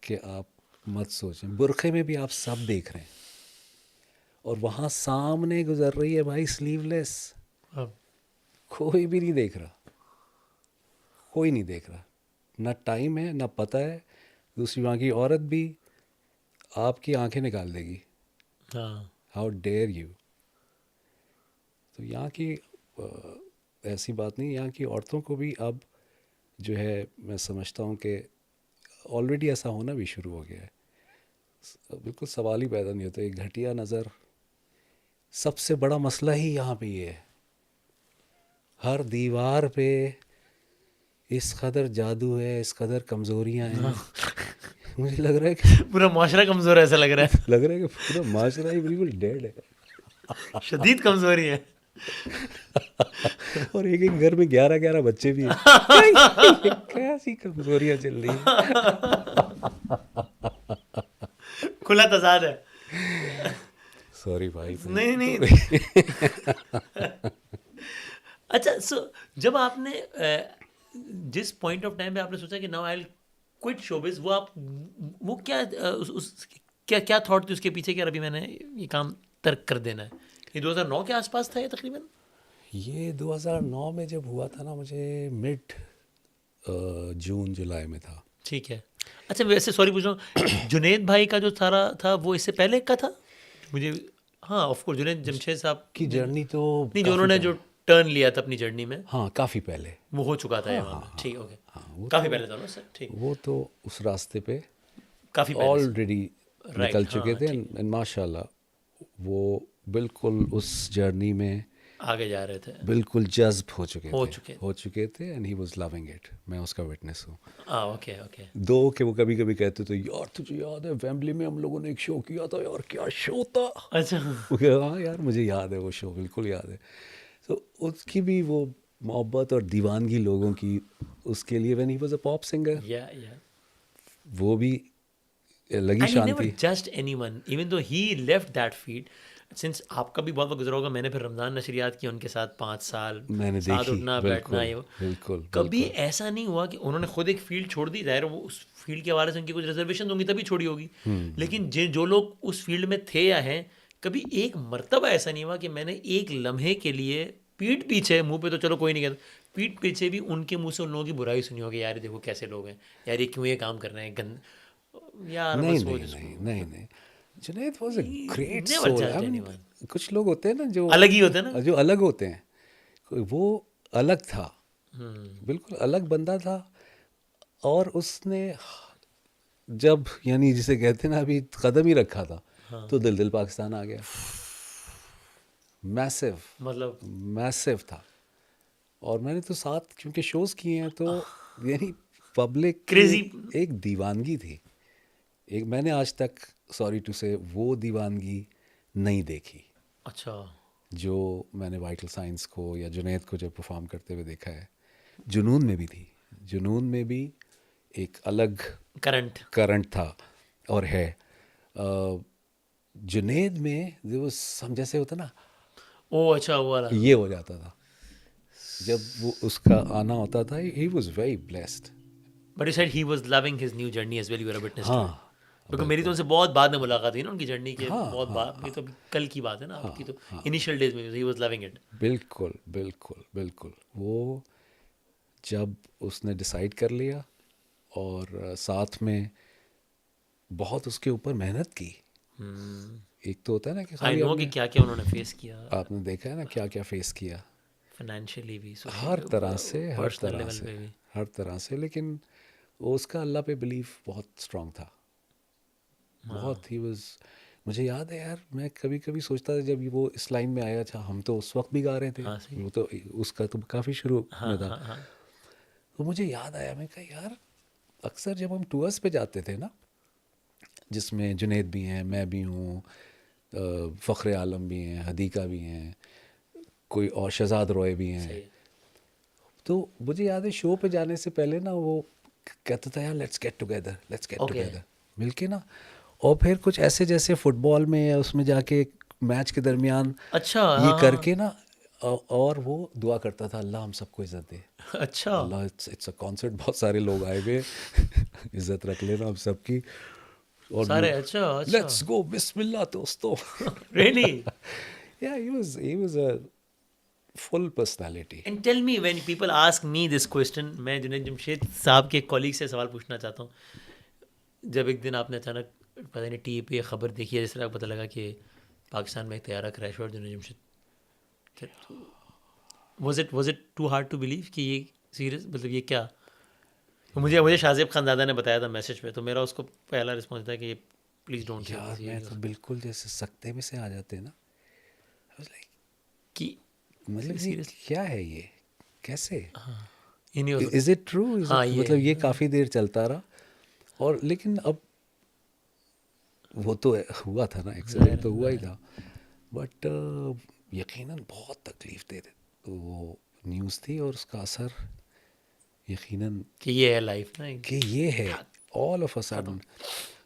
कि आप मत सोचें। बुरखे में भी आप सब देख रहे हैं, और वहाँ सामने गुजर रही है भाई स्लीवलेस, कोई भी नहीं देख रहा, कोई नहीं देख रहा, ना टाइम है ना पता है। दूसरी वहाँ की औरत भी आपकी आंखें निकाल देगी, हाउ डेयर यू। तो यहाँ की ऐसी बात नहीं, यहाँ की औरतों को भी अब जो है, मैं समझता हूँ कि ऑलरेडी ऐसा होना भी शुरू हो गया है। बिल्कुल सवाल ही पैदा नहीं होता। एक घटिया नज़र, सबसे बड़ा मसला ही यहाँ पे ये है, हर दीवार पे इस कदर जादू है, इस कदर कमज़ोरियाँ हैं। मुझे लग रहा है कि पूरा माशरा कमज़ोर है, ऐसा लग रहा है। लग रहा है कि पूरा माशरा ही बिल्कुल डेड है। शदीद कमज़ोरी है। और एक एक घर में 11-11 बच्चे भी हैं। कैसी कमजोरियां चल रही है। खुला तजाद है। सॉरी भाई। नहीं नहीं। अच्छा, सो जब आपने जिस पॉइंट ऑफ टाइम पे आपने सोचा कि now I will quit showbiz, वो आप, वो क्या क्या थॉट थी उसके पीछे कि यार अभी मैंने ये काम तर्क कर देना है? ये 2009 के आसपास था ये तकरीबन? ये 2009 में जब हुआ था ना, मुझे मिड जून जुलाई में था। ठीक है। अच्छा, वैसे सॉरी पूछ रहा हूँ, जुनैद भाई का जो सारा था वो इससे पहले का था मुझे? हाँ, ऑफ कोर्स, जुनैद जमशेद साहब की जर्नी तो नहीं, जो उन्होंने जो टर्न लिया था अपनी जर्नी में, हाँ काफ़ी पहले वो हो चुका था यहाँ पे। ठीक, ओके, काफ़ी पहले था ना सर? ठीक, वो तो उस रास्ते पे काफ़ी पहले ऑलरेडी निकल चुके थे, एंड माशाल्लाह वो बिल्कुल उस जर्नी में आगे जा रहे थे, बिल्कुल जज्ब हो चुके थे, and he was loving it. मैं उसका विटनेस हूँ। Okay okay. दो कि वो कभी कभी कहते तो, यार तुझे याद है वेम्बली में हम लोगों ने एक शो किया था यार, क्या शो था। अच्छा, हाँ यार मुझे याद है वो शो, बिल्कुल याद है। तो उसकी भी वो मोहब्बत और दीवानगी लोगों की उसके लिए, when he was a pop singer, या वो भी लगी and he never Shanti. judged anyone even though he left that field. Since आपका भी बहुत वक्त गुजरा होगा, मैंने फिर रमज़ान नशरियात की उनके साथ 5 साल, मैंने साथ देखी, उठना बैठना, ये बिल्कुल कभी ऐसा नहीं हुआ कि उन्होंने खुद एक फील्ड छोड़ दी, जाहिर है वो उस फील्ड के हवाले से उनकी कुछ रिजर्वेशन होंगी तभी छोड़ी होगी, लेकिन जो लोग उस फील्ड में थे या हैं, कभी एक मर्तबा ऐसा नहीं हुआ कि मैंने एक लम्हे के लिए पीठ पीछे, मुंह पे तो चलो कोई नहीं कहता, पीठ पीछे भी उनके मुंह से उन लोगों की बुराई सुनी होगी, यार देखो कैसे लोग हैं, यार ये क्यों ये काम कर रहे हैं, यार नहीं बस वो नहीं नहीं नहीं, Junaid was a great never soul. judged I mean anyone. कुछ लोग होते हैं ना जो अलग ही होते हैं ना। जो अलग होते हैं, वो अलग था, बिल्कुल अलग बंदा था। और उसने जब, यानी जिसे कहते हैं ना, अभी कदम ही रखा था, तो दिल दिल पाकिस्तान आ गया। मैसिव, मतलब मैसिव था। और मैंने तो साथ क्योंकि शोज़ किए हैं, तो यानी पब्लिक Crazy. एक दीवानगी थी। एक मैंने आज तक, सॉरी टू से, वो दीवानगी नहीं देखी अच्छा, जो मैंने वाइटल साइंस को या जुनैद को जब परफॉर्म करते हुए देखा है। जुनून में भी थी, जुनून में भी एक अलग करंट करंट था और है। जुनेद में वो सम जैसे होता ना, ओ अच्छा, वो वाला। ये हो जाता था जब वो उसका आना होता था. He was very blessed. But you said he was loving his new journey as well, you were a witness to it. हाँ क्योंकि मेरी तो बिल्कुल. उनसे बहुत बाद में मुलाकात हुई ना, उनकी जर्नी के हाँ बहुत हाँ बाद. ये तो अभी कल की बात है ना आपकी, तो हाँ इनिशियल डेज में ही वाज लविंग इट. बिल्कुल बिल्कुल बिल्कुल. वो जब उसने डिसाइड कर लिया और साथ में बहुत उसके ऊपर मेहनत की. एक तो होता है ना कि आई खाली नो कि हमने, क्या क्या उन्होंने फेस किया, आपने देखा है ना क्या क्या फेस किया. फाइनेंशियली भी, हर तरह से हर पर्सनल तरह लेवल से पे भी. हर तरह से. लेकिन वो उसका अल्लाह पे बिलीफ बहुत स्ट्रांग था. बहुत. He was. मुझे याद है यार, मैं कभी कभी सोचता था जब वो इस लाइन में आया था, हम तो उस वक्त भी गा रहे थे, हाँ सही. वो तो उसका तो काफ़ी शुरू हाँ में था. हाँ हाँ. तो मुझे याद आया, मैं कहा यार अक्सर जब हम टूर्स पे जाते थे ना, जिसमें जुनैद भी हैं, मैं भी हूँ, फ़ख्र आलम भी हैं, हदीका भी हैं, कोई और शहजाद रॉय भी हैं. सही है. तो मुझे याद है शो पे जाने से पहले ना वो कहता था यार let's get together, let's get okay. Together, मिलके ना. और फिर कुछ ऐसे जैसे फुटबॉल में या उसमें जाके मैच के दरमियान अच्छा ये हाँ हाँ. करके ना, और वो दुआ करता था अल्लाह हम सबको इज्जत दे. अच्छा. अल्लाह इट्स अ कॉन्सर्ट, बहुत सारे लोग आए हुए इज्जत रख लेना हम सबकी. और सारे. अच्छा अच्छा. लेट्स गो बिस्मिल्लाह दोस्तों. Really. Yeah he was a full personality. And tell me when people ask me this question, मैं जुनैद जमशेद साहब के कॉलीग से सवाल पूछना चाहता हूँ. जब एक दिन आपने अचानक पता नहीं टीवी पे खबर देखी है, जिस तरह पता लगा कि पाकिस्तान में एक तैयारा क्रैश हुआ और Junaid Jamshed, was it too hard to believe कि ये सीरियस, मतलब ये क्या. तो मुझे शाहजेब खानज़ादा ने बताया था मैसेज पे, तो मेरा उसको पहला रिस्पॉन्स था कि प्लीज़ डोंट से यार दिस, मैं ये तो बिल्कुल जैसे सकते में से आ जाते हैं ना. I was like, कि मतलब ये सीरियसली. क्या है, ये कैसे, हाँ, ये नहीं हो सकता. इज इट ट्रू, इज हाँ इट, ये मतलब ये काफ़ी देर चलता रहा. और लेकिन अब वो तो हुआ था ना, ज़ाहिर एक्सीडेंट है, तो हुआ ही ज़ाहिर है. था. बट यकीनन बहुत तकलीफ दे वो न्यूज़ थी, और उसका असर यकीनन कि ये है लाइफ ना, कि ये है. हाँ, ऑल ऑफ अ खत्म. सडन.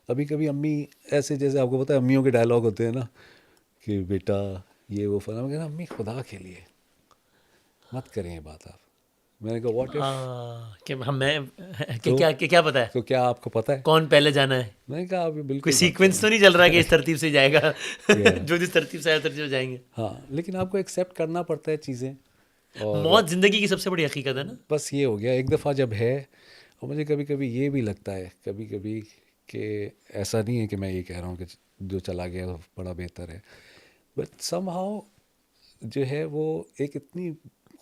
कभी कभी अम्मी ऐसे, जैसे आपको पता है अम्मियों के डायलॉग होते हैं ना कि बेटा ये वो फला, मैं कहना अम्मी खुदा के लिए मत करें ये बात आप. मैंने कहा व्हाट इफ. कि हम मैं तो कि क्या पता है तो क्या आपको पता है. कौन पहले जाना है. मैंने कहा अभी कोई बिल्कुल मत सीक्वेंस करें. तो नहीं चल रहा कि इस तरतीब से जाएगा. Yeah. जो जिस तरतीब से आया तरतीब से जाएंगे. हाँ, लेकिन आपको एक्सेप्ट करना पड़ता है चीज़ें. मौत और जिंदगी की सबसे बड़ी हकीकत है ना. बस ये हो गया एक दफ़ा जब है. और मुझे कभी कभी ये भी लगता है कभी कभी कि ऐसा नहीं है कि मैं ये कह रहा हूँ कि जो चला गया वो बड़ा बेहतर है. बट समहाउ जो है वो एक इतनी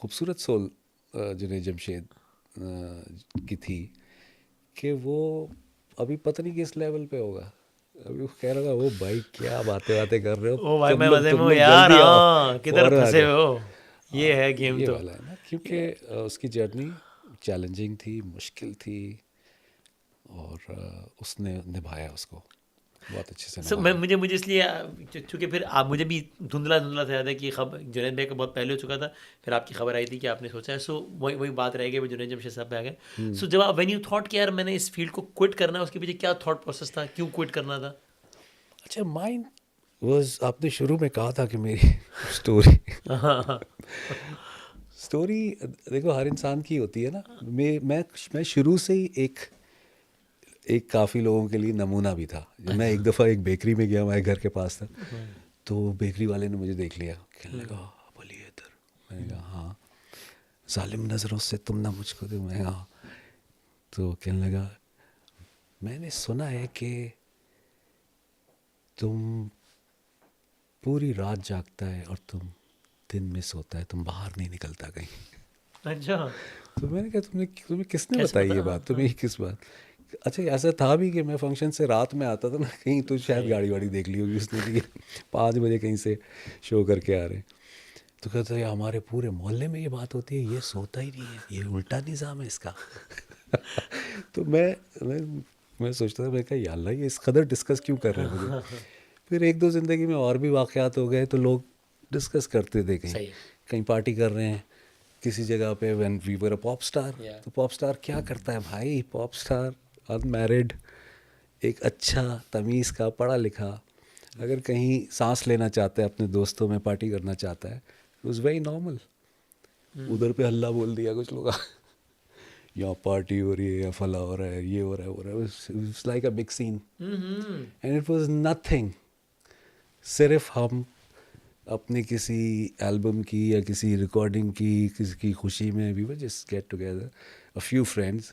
खूबसूरत सोल जुनैद जमशेद की थी कि वो अभी पता नहीं किस लेवल पे होगा. अभी वो कह रहा था वो भाई क्या बातें बातें कर रहे हो ओ भाई, मैं मजे में तुम हूँ लोग यार. जल्दी आओ, हाँ, किधर फौरन आ फंसे जाओ. हो. ये हाँ, है गेम ये तो. वाला है ना, क्योंकि उसकी जर्नी चैलेंजिंग थी, मुश्किल थी, और उसने निभाया, उसको बहुत अच्छे से सो मैं निभाया. मुझे इसलिए चूंकि फिर आप, मुझे भी धुंधला धुंधला था याद है कि खबर जुनैद भाई का बहुत पहले हो चुका था. फिर आपकी खबर आई थी कि आपने सोचा है. सो वही वही बात रह गई, वो जुनैद जमशेद साहब पे आ गए. सो जब आप व्हेन यू थॉट कि यार मैंने इस फील्ड को क्विट करना है, उसके पीछे क्या थॉट प्रोसेस था, क्यों क्विट करना था. अच्छा माइंड वाज, आपने शुरू में कहा था कि मेरी स्टोरी हाँ. स्टोरी देखो हर इंसान की होती है ना. मैं शुरू से ही एक काफ़ी लोगों के लिए नमूना भी था. जब मैं एक दफ़ा एक बेकरी में गया, हमारे घर के पास था, तो बेकरी वाले ने मुझे देख लिया, कहने लगा बोलिए इधर. मैंने कहा हाँ. जालिम नज़रों से तुम ना मुझको दो. मैं हाँ. तो कहने लगा मैंने सुना है कि तुम पूरी रात जागता है और तुम दिन में सोता है, तुम बाहर नहीं निकलता कहीं. अच्छा. तो मैंने कहा तुम्हें किसने कैसे बताई पता. ये हाँ बात, तुम्हें हाँ. ये किस बात. अच्छा ऐसा था भी कि मैं फंक्शन से रात में आता था ना कहीं, तो शायद सही. गाड़ी वाड़ी देख ली होगी उसने कि 5 बजे कहीं से शो करके आ रहे हैं. तो कहते हैं हमारे पूरे मोहल्ले में ये बात होती है, ये सोता ही नहीं है, ये उल्टा निज़ाम है इसका. तो मैं सोचता था, मैं कहा या अल्लाह ये इस कदर डिस्कस क्यों कर रहे हैं मुझे. फिर एक दो ज़िंदगी में और भी वाक़यात हो गए, तो लोग डिस्कस करते थे कहीं सही है. कहीं पार्टी कर रहे हैं किसी जगह पे, when we were a pop star. Yeah. तो पॉप स्टार क्या करता है भाई, पॉप स्टार अनमैरिड, एक अच्छा तमीज़ का पढ़ा लिखा अगर कहीं सांस लेना चाहता है, अपने दोस्तों में पार्टी करना चाहता है, इट वॉज वेरी नॉर्मल। उधर पे हल्ला बोल दिया कुछ लोग यहाँ पार्टी हो रही है या फला हो रहा है, ये हो रहा है, वो रहा है, it's like a big scene and it was nothing. सिर्फ हम अपने किसी एल्बम की या किसी रिकॉर्डिंग की किसी की खुशी में we were just get together a few friends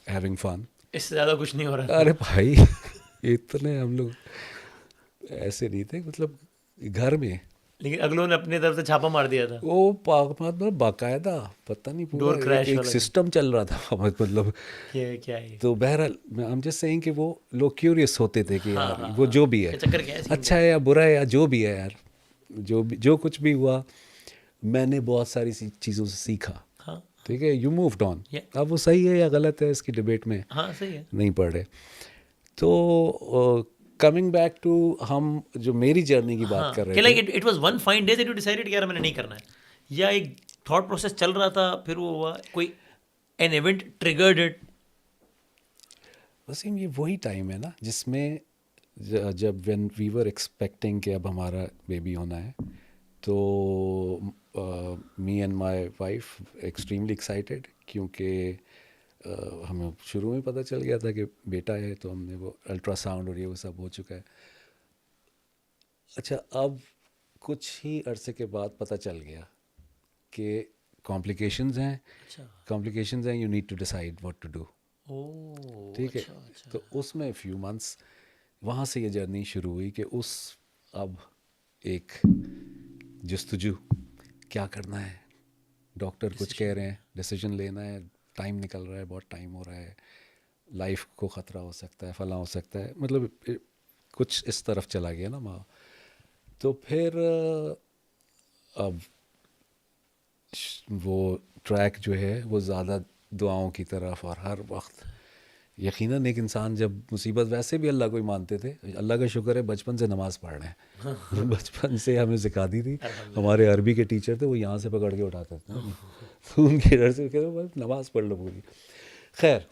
having fun. इससे ज़्यादा कुछ नहीं हो रहा था। अरे भाई इतने हम लोग ऐसे नहीं थे, मतलब घर में लेकिन अगलों ने अपनी तरफ से छापा मार दिया था। वो मतलब बाकायदा पता नहीं पूरा डोर क्रैश एक वाला सिस्टम चल रहा था मतलब। ये क्या है? तो बहरहाल आई एम जस्ट सेइंग कि वो लोग क्यूरियस होते थे कि हाँ, यार हाँ, वो जो भी है, क्या चक्कर क्या है, सीन अच्छा है या बुरा है या जो भी है यार, जो कुछ भी हुआ, मैंने बहुत सारी चीज़ों से सीखा। हाँ ठीक है, यू मूव्ड ऑन। Yeah. अब वो सही है या गलत है इसकी डिबेट में हाँ, सही है। नहीं पड़ रहे। तो कमिंग बैक टू हम जो मेरी जर्नी की बात कर कि रहे लाइक थे, it was one fine day that you decided कि यार मैंने नहीं करना है, या एक थॉट प्रोसेस चल रहा था फिर वो हुआ, कोई an event triggered it? Waseem ये वही टाइम है ना जिसमें जब व्हेन वी वर एक्सपेक्टिंग कि अब हमारा बेबी होना है, तो me and my wife extremely excited, क्योंकि हमें शुरू में पता चल गया था कि बेटा है, तो हमने वो अल्ट्रासाउंड और ये वो सब हो चुका है। अच्छा, अब कुछ ही अरसे के बाद पता चल गया कि कॉम्प्लिकेशंस हैं, अच्छा। You need to decide what to do. Oh, ठीक है, अच्छा अच्छा। तो उसमें फ्यू मंथ्स वहाँ से ये जर्नी शुरू हुई कि उस अब एक जस्तुजू, क्या करना है, डॉक्टर कुछ कह रहे हैं, डिसीजन लेना है, टाइम निकल रहा है, बहुत टाइम हो रहा है, लाइफ को ख़तरा हो सकता है, फला हो सकता है, मतलब कुछ इस तरफ चला गया ना माँ। तो फिर अब वो ट्रैक जो है वो ज़्यादा दुआओं की तरफ, और हर वक्त यकीनन एक इंसान जब मुसीबत, वैसे भी अल्लाह को ही मानते थे, अल्लाह का शुक्र है बचपन से नमाज पढ़ रहे हैं बचपन से हमें सिखा दी थी। हमारे अरबी के टीचर थे, वो यहाँ से पकड़ के उठाते थे तो उनके डर से कहते बस नमाज पढ़ लो पूरी। खैर,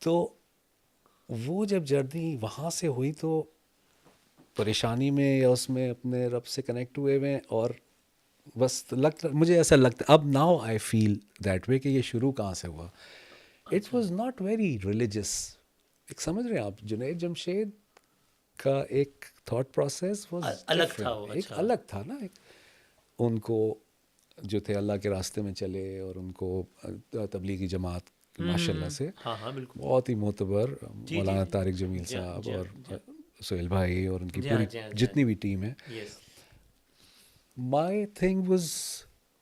तो वो जब जर्नी वहाँ से हुई तो परेशानी में या उसमें अपने रब से कनेक्ट हुए में, और बस मुझे ऐसा लगता, अब now I feel that way कि ये शुरू कहाँ से हुआ। It was not very religious. एक समझ रहे हैं आप, जुनैद जमशेद का एक थॉट प्रोसेस वाज अलग था वो। एक अच्छा। अलग था ना। एक उनको जो थे अल्लाह के रास्ते में चले, और उनको तबलीगी जमात माशाल्लाह से हाँ हाँ, बिल्कुल। बहुत ही मोतबर जी जी मौलाना जी। तारिक जमील जी हाँ, साहब जी हाँ, और जी हाँ। सुहेल भाई और उनकी जी हाँ, पूरी जी हाँ, जी हाँ। जितनी भी टीम है। Yes. My thing was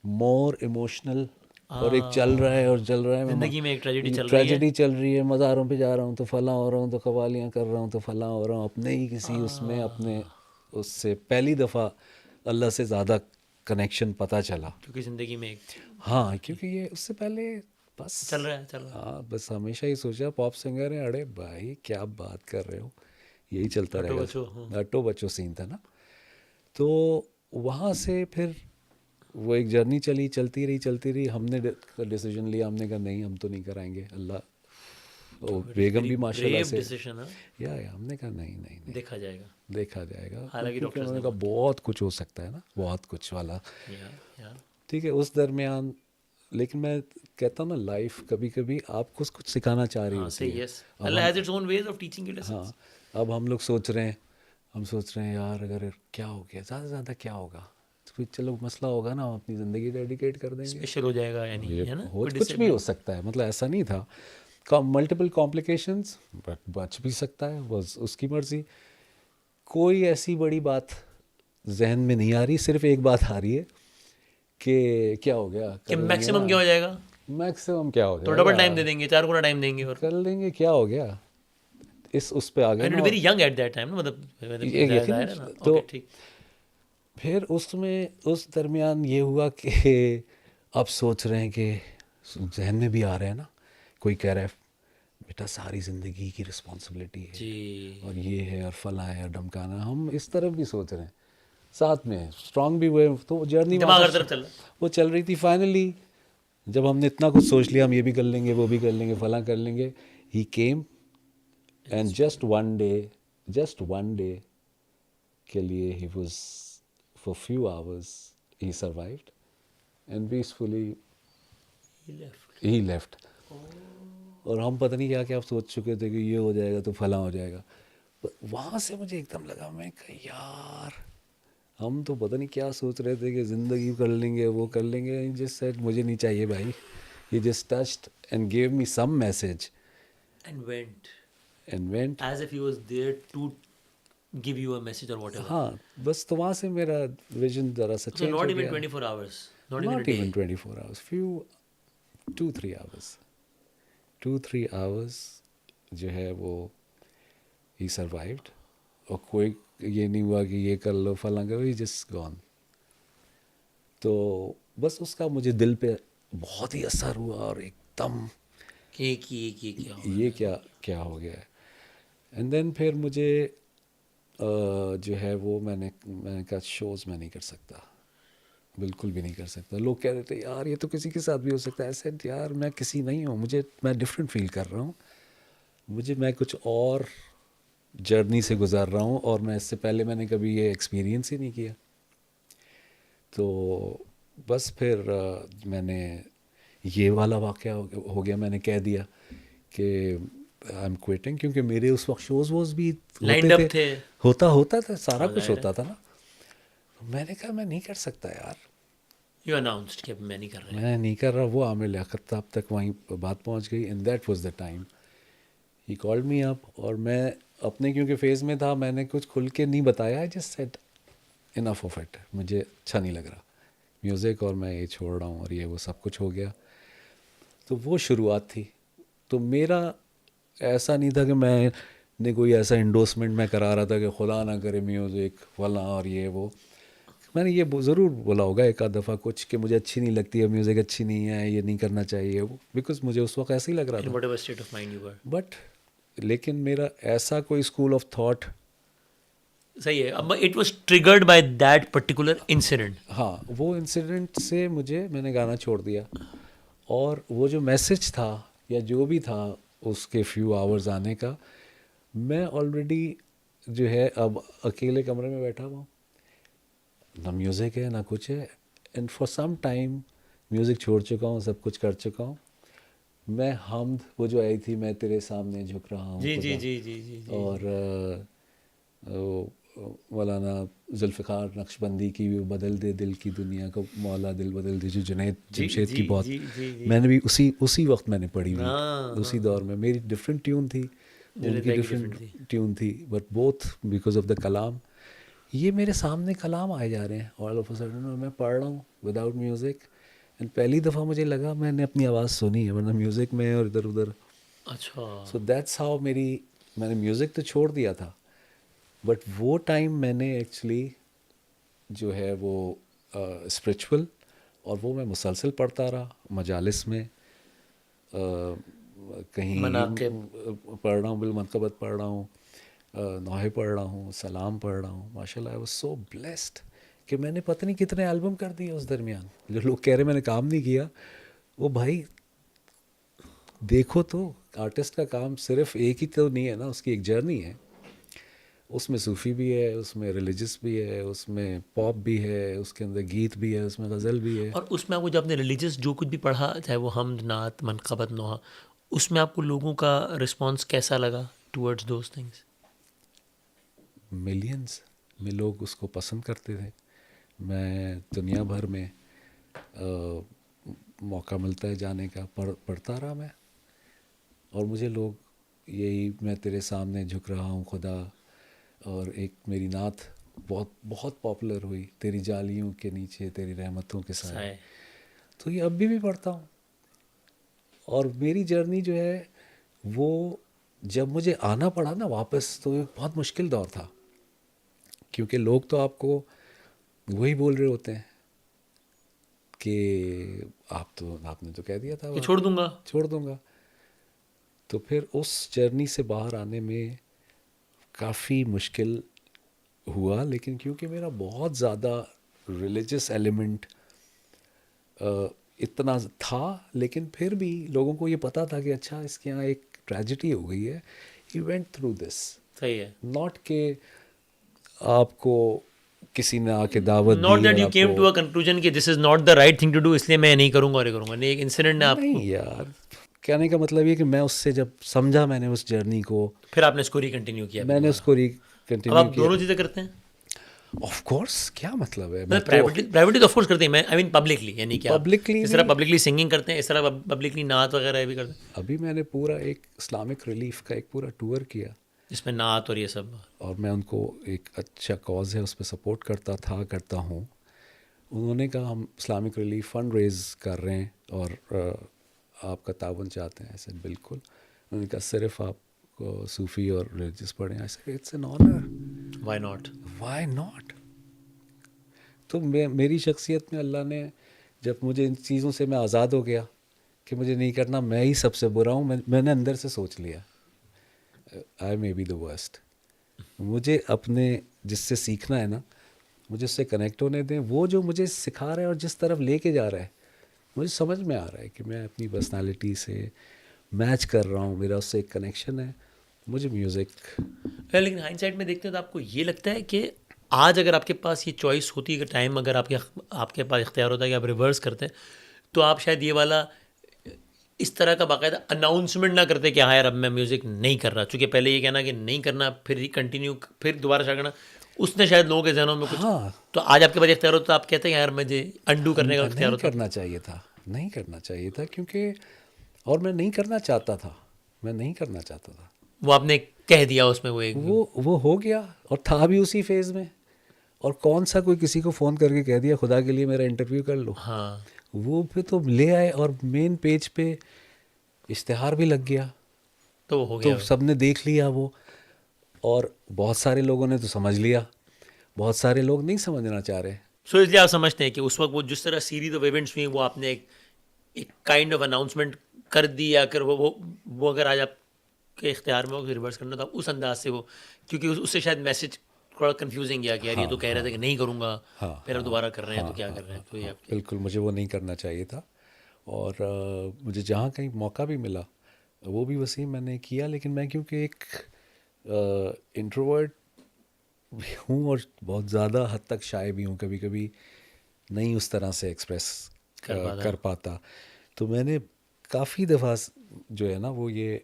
more emotional, और एक चल रहा है और चल रहा है, जिंदगी में एक ट्रेजेडी चल रही है। ट्रेजेडी चल रही है, मज़ारों पे जा रहा हूँ तो फला हो रहा हूँ, तो कवालियाँ कर रहा हूँ तो फला हो रहा हूँ, अपने ही किसी उसमें अपने उससे पहली दफ़ा अल्लाह से ज़्यादा कनेक्शन पता चला। क्योंकि जिंदगी में एक हाँ, क्योंकि ये उससे पहले बस चल रहा है, चल रहा है। हाँ, बस हमेशा ही सोचा पॉप सिंगर है, अरे भाई क्या बात कर रहे हो, यही चलता हटो रहेगा। बचो, हाँ। हटो बच्चों सीन था ना। तो वहाँ से फिर वो एक जर्नी चलती रही। हमने डिसीजन लिया, हमने कहा नहीं, हम तो नहीं कराएंगे। अल्लाह, वो बेगम भी माशाल्लाह ब्रेव से, डिसीजन है। या हमने कहा नहीं नहीं नहीं, देखा जाएगा। देखा जाएगा, हालांकि क्योंकि डॉक्टर्स उन्होंने ने कहा बहुत कुछ हो सकता है ना, बहुत कुछ वाला। या ठीक है, उस दरमियान लेकिन मैं कहता हूँ ना, लाइफ कभी कभी आपको कुछ सिखाना चाह रही हाँ, होती सही। है। यस, अब अल्लाह हम, has its own ways of teaching you lessons. हाँ, अब हम लोग सोच रहे हैं यार अगर क्या हो गया, ज़्यादा से ज़्यादा क्या होगा, तो फिर चलो मसला होगा ना, हम अपनी ज़िंदगी डेडिकेट कर देंगे, स्पेशल हो जाएगा या नहीं, ये है ना? हो कोई कुछ भी हो डिसिप्लिन। सकता है, मतलब ऐसा नहीं था। मल्टीपल कॉम्प्लिकेशंस, बट बच भी सकता है, बस उसकी मर्ज़ी। कोई ऐसी बड़ी बात जहन में नहीं आ रही, सिर्फ एक बात आ रही है कि क्या हो गया, कि कर लेंगे मैक्सिमम ना, क्या हो जाएगा, मैक्सिमम क्या हो तो डबल टाइम जाएगा, दे देंगे, 4 गुना टाइम देंगे। और कर लेंगे, क्या हो गया, इस उस पे आ गए एंड ना। Very young at that time, मतलब यकीन जाहिर है ना। तो ओके, ठीक। फिर उसमें उस दरमियान ये हुआ कि अब सोच रहे हैं कि जहन में भी आ रहा है ना, कोई कह रहा है बेटा सारी ज़िंदगी की रिस्पॉन्सिबिलिटी है, जी। और ये है और फला है और धमकाना, हम इस तरफ भी सोच रहे हैं, साथ में स्ट्रांग भी हुए, तो जर्नी वहाँ दिमाग हर पर तरफ चल रहा वो चल रही थी। फाइनली जब हमने इतना कुछ सोच लिया, हम ये भी कर लेंगे, वो भी कर लेंगे, फला कर लेंगे, he came and just one day के लिए he was for few hours he survived and peacefully He left. He left. और हम पता नहीं क्या क्या सोच चुके थे कि ये हो जाएगा तो फला हो जाएगा। वहाँ से मुझे एकदम लगा, मैं कहा यार हम तो पता नहीं क्या सोच रहे थे कि ज़िंदगी कर लेंगे वो कर लेंगे। जस्ट सेड मुझे नहीं चाहिए भाई। He just touched and gave me some message And went and went. as if he was there to give you a message or whatever. हाँ बस तो वहाँ से मेरा विजन ज़रा सा So चेंज not हो even गया। 24 hours, not even a Not day. even 24 hours, few 2-3 hours, 2-3 hours जो है वो ही सर्वाइव्ड। और कोई ये नहीं हुआ कि ये कर लो फलां करो, ही जस्ट गॉन। तो बस उसका मुझे दिल पे बहुत ही असर हुआ और एकदम कि ये क्या हो ये क्या क्या हो गया है। एंड देन फिर मुझे जो है वो मैंने कहा शोज़ मैं नहीं कर सकता, बिल्कुल भी नहीं कर सकता। लोग कह रहे थे यार ये तो किसी के साथ भी हो सकता है। ऐसे यार मैं किसी नहीं हूँ, मैं डिफरेंट फील कर रहा हूँ। मैं कुछ और जर्नी से गुज़र रहा हूँ और मैं इससे पहले मैंने कभी ये एक्सपीरियंस ही नहीं किया। तो बस फिर मैंने ये वाला वाक़या हो गया, मैंने कह दिया कि आई एम क्विटिंग, क्योंकि मेरे उस वक्त शोज़ वोज़ भी Lined होते up थे। होता था, सारा हाँ, कुछ जाहिर है। होता था ना। मैंने कहा मैं नहीं कर सकता यार, You announced कि अब मैं नहीं कर रहा। मैं नहीं कर रहा। वो आमिर लियाकत साहब तक वहीं बात पहुंच गई and that was the time he called me up. और मैं अपने क्योंकि फेज़ में था, मैंने कुछ खुल के नहीं बताया। I just said enough of it, मुझे अच्छा नहीं लग रहा म्यूज़िक और मैं ये छोड़ रहा हूँ और ये वो सब कुछ हो गया। तो वो शुरुआत थी। तो मेरा ऐसा नहीं था कि मैंने कोई ऐसा इंडोर्समेंट मैं करा रहा था कि खुदा ना करे म्यूज़िक फला और ये वो। मैंने ये ज़रूर बोला होगा एक आध दफ़ा कुछ कि मुझे अच्छी नहीं लगती है म्यूज़िक, अच्छी नहीं है, ये नहीं करना चाहिए वो, बिकॉज मुझे उस वक्त ऐसे ही लग रहा In था। whatever state of mind you were. But लेकिन मेरा ऐसा कोई स्कूल ऑफ थॉट, सही है। अब it was triggered by that particular incident. हाँ वो इंसिडेंट से मैंने गाना छोड़ दिया। और वो जो मैसेज था या जो भी था उसके फ्यू आवर्स आने का, मैं ऑलरेडी जो है अब अकेले कमरे में बैठा हुआ, ना म्यूज़िक है ना कुछ है। And for some time music छोड़ चुका हूँ, सब कुछ कर चुका हूँ। मैं हमद वो जो आई थी, मैं तेरे सामने झुक रहा हूँ जी खुदा, जी जी जी जी जी। और मौलाना जुल्फ़िकार नक्शबंदी की वो बदल दे दिल की दुनिया को मौला दिल बदल दे, जो जुनैद जी जमशेद जी की बहुत जी जी जी। मैंने भी उसी वक्त मैंने पढ़ी हुई, हाँ, उसी दौर में। मेरी डिफरेंट ट्यून थी, जुनैद उनकी भाई की डिफरेंट different थी। ट्यून थी, but both because of the कलाम। ये मेरे सामने कलाम आए जा रहे हैं ऑल ऑफ अ सडन, और मैं पढ़ रहा हूँ विदाउट म्यूज़िक। एंड पहली दफ़ा मुझे लगा मैंने अपनी आवाज़ सुनी है, वरना म्यूज़िक में और इधर उधर। अच्छा। सो दैट्स हाउ मैंने म्यूज़िक तो छोड़ दिया था, बट वो टाइम मैंने एक्चुअली जो है वो स्पिरिचुअल, और वो मैं मुसलसल पढ़ता रहा मजालिस में, कहीं मनाक़िब। पढ़ रहा हूँ, बिलमनक़बत पढ़ रहा हूँ, नौहे पढ़ रहा हूँ, सलाम पढ़ रहा हूँ। माशाल्लाह आई वाज सो ब्लेस्ड कि मैंने पता नहीं कितने एल्बम कर दिए उस दरमियान। जो लोग कह रहे मैंने काम नहीं किया, वो भाई देखो तो आर्टिस्ट का काम सिर्फ एक ही तो नहीं है ना, उसकी एक जर्नी है। उसमें सूफ़ी भी है, उसमें रिलीजियस भी है, उसमें पॉप भी है, उसके अंदर गीत भी है, उसमें गज़ल भी है। और उसमें आपको जब आपने रिलीजियस जो कुछ भी पढ़ा, चाहे वो हमद, नात, मनक़बत, नोहा, उसमें आपको लोगों का रिस्पॉन्स कैसा लगा टूवर्ड्स दोज थिंग्स? मिलियंस में लोग उसको पसंद करते थे। मैं दुनिया भर में मौका मिलता है जाने का, पढ़ता रहा मैं। और मुझे लोग यही मैं तेरे सामने झुक रहा हूँ खुदा, और एक मेरी नात बहुत बहुत पॉपुलर हुई, तेरी जालियों के नीचे तेरी रहमतों के साए। साए। तो ये अभी भी पढ़ता हूँ। और मेरी जर्नी जो है वो जब मुझे आना पड़ा ना वापस, तो एक बहुत मुश्किल दौर था, क्योंकि लोग तो आपको वही बोल रहे होते हैं कि आपने तो कह दिया था कि छोड़ दूंगा। छोड़ दूंगा। तो फिर उस जर्नी से बाहर आने में काफ़ी मुश्किल हुआ, लेकिन क्योंकि मेरा बहुत ज़्यादा रिलीजियस एलिमेंट इतना था, लेकिन फिर भी लोगों को ये पता था कि अच्छा इसके यहाँ एक ट्रेजिडी हो गई है, ही वेंट थ्रू दिस। सही है। नॉट के आपको किसी ने आके दावत नॉट दी दैट और यू केम टू आपको, अ कंक्लूजन कि this is not the right thing to do, इसलिए मैं नहीं करूंगा और ये करूंगा, नहीं, एक इंसिडेंट ने आपको, नहीं यार, कहने का मतलब ये कि मैं उससे जब समझा, मैंने उस जर्नी को, फिर आपने इसको रिकंटिन्यू किया फिर मैंने दोबारा। उसको अब कंटिन्यू आप किया। दोनों चीज़ें करते हैं? ऑफ कोर्स, क्या मतलब है, मैं मतलब तो प्राइवेटली तो ऑफ कोर्स करते हैं, मैं आई मीन पब्लिकली, यानी कि आप पब्लिकली जिस तरह नहीं। पब्लिकली सिंगिंग करते हैं इस तरह पब्लिकली नात वगैरह भी करते हैं, अभी मैंने पूरा एक इस्लामिक रिलीफ का एक पूरा टूर किया, जिसमें नात और ये सब। और मैं उनको, एक अच्छा कॉज है उस पर सपोर्ट करता हूँ। उन्होंने कहा हम इस्लामिक रिलीफ फंड रेज कर रहे हैं और आपका ताउन चाहते हैं। ऐसे बिल्कुल। उन्होंने कहा सिर्फ आप सूफ़ी और रिलीजियस पढ़ें। ऐसे it's an honour, why not? Why not. तो मेरी शख्सियत में अल्लाह ने, जब मुझे इन चीज़ों से मैं आज़ाद हो गया कि मुझे नहीं करना, मैं ही सबसे बुरा हूँ, मैंने अंदर से सोच लिया आई मे बी द वर्स्ट। मुझे अपने जिससे सीखना है ना, मुझे उससे कनेक्ट होने दें। वो जो मुझे सिखा रहा है और जिस तरफ लेके जा रहा है, मुझे समझ में आ रहा है कि मैं अपनी पर्सनालिटी से मैच कर रहा हूँ, मेरा उससे एक कनेक्शन है। मुझे म्यूज़िक, लेकिन हाइंडसाइट में देखते हैं तो आपको ये लगता है कि आज अगर आपके पास ये चॉइस होती है, टाइम अगर आपके पास इख्तियार होता है कि आप रिवर्स करते हैं, तो आप शायद ये वाला इस तरह का बाकायदा अनाउंसमेंट ना करते कि हाँ यार अब मैं म्यूज़िक नहीं कर रहा, चूँकि पहले ये कहना कि नहीं करना, फिर कंटिन्यू, फिर दोबारा स्टार्ट करना, उसने शायद लोगों के जहनों में कुछ, हाँ, तो आज आपके पास इख्तियार होता तो आप कहते हैं यार मुझे अंडू करने का इख्तियार नहीं होता। करना चाहिए था, नहीं करना चाहिए था, क्योंकि और मैं नहीं करना चाहता था, मैं नहीं करना चाहता था। वो आपने कह दिया उसमें, वो एक वो हो गया, और था भी उसी फेज़ में। और कौन सा कोई किसी को फ़ोन करके कह दिया खुदा के लिए मेरा इंटरव्यू कर लो। हाँ, वो फिर तो ले आए और मेन पेज पे इश्तिहार भी लग गया, तो वो हो तो गया वो। सबने देख लिया वो। और बहुत सारे लोगों ने तो समझ लिया, बहुत सारे लोग नहीं समझना चाह रहे। सो इसलिए आप समझते हैं कि उस वक्त वो जिस तरह सीरीज ऑफ इवेंट्स हुई, वो आपने एक काइंड ऑफ अनाउंसमेंट कर दी, या कर वो अगर आज आपके इख्तियार में हो कि रिवर्स करना, तो आप उस अंदाज से वो, क्योंकि उससे शायद मैसेज थोड़ा कंफ्यूजिंग गया कि यार ये तो कह रहे थे कि नहीं करूँगा, हाँ फिर अब हाँ दोबारा कर रहे हैं, तो हाँ क्या हाँ कर रहे हाँ हैं, तो ये हाँ, आपकी। बिल्कुल मुझे वो नहीं करना चाहिए था। और मुझे जहाँ कहीं मौका भी मिला वो भी वसीम मैंने किया, लेकिन मैं क्योंकि एक इंट्रोवर्ट भी हूँ और बहुत ज़्यादा हद तक शाय भी हूँ, कभी कभी नहीं उस तरह से एक्सप्रेस कर पाता। कर पाता। तो मैंने काफ़ी दफ़ा जो है ना वो ये,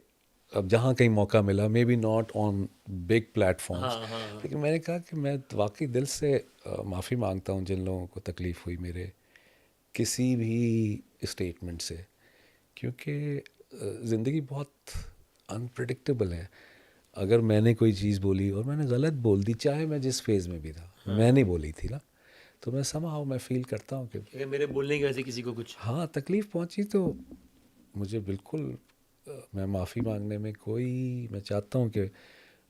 अब जहाँ कहीं मौका मिला, may be not on big platforms, हाँ हाँ लेकिन मैंने कहा कि मैं वाकई दिल से माफ़ी मांगता हूँ जिन लोगों को तकलीफ़ हुई मेरे किसी भी स्टेटमेंट से, क्योंकि ज़िंदगी बहुत अनप्रडिक्टेबल है। अगर मैंने कोई चीज़ बोली और मैंने गलत बोल दी, चाहे मैं जिस फेज़ में भी था, मैंने बोली थी ना, तो मैं समहाउ मैं फ़ील करता हूँ कि अगर मेरे बोलने की वजह से किसी को कुछ। हाँ तकलीफ़ पहुँची, तो मुझे बिल्कुल मैं माफ़ी मांगने में कोई, मैं चाहता हूँ कि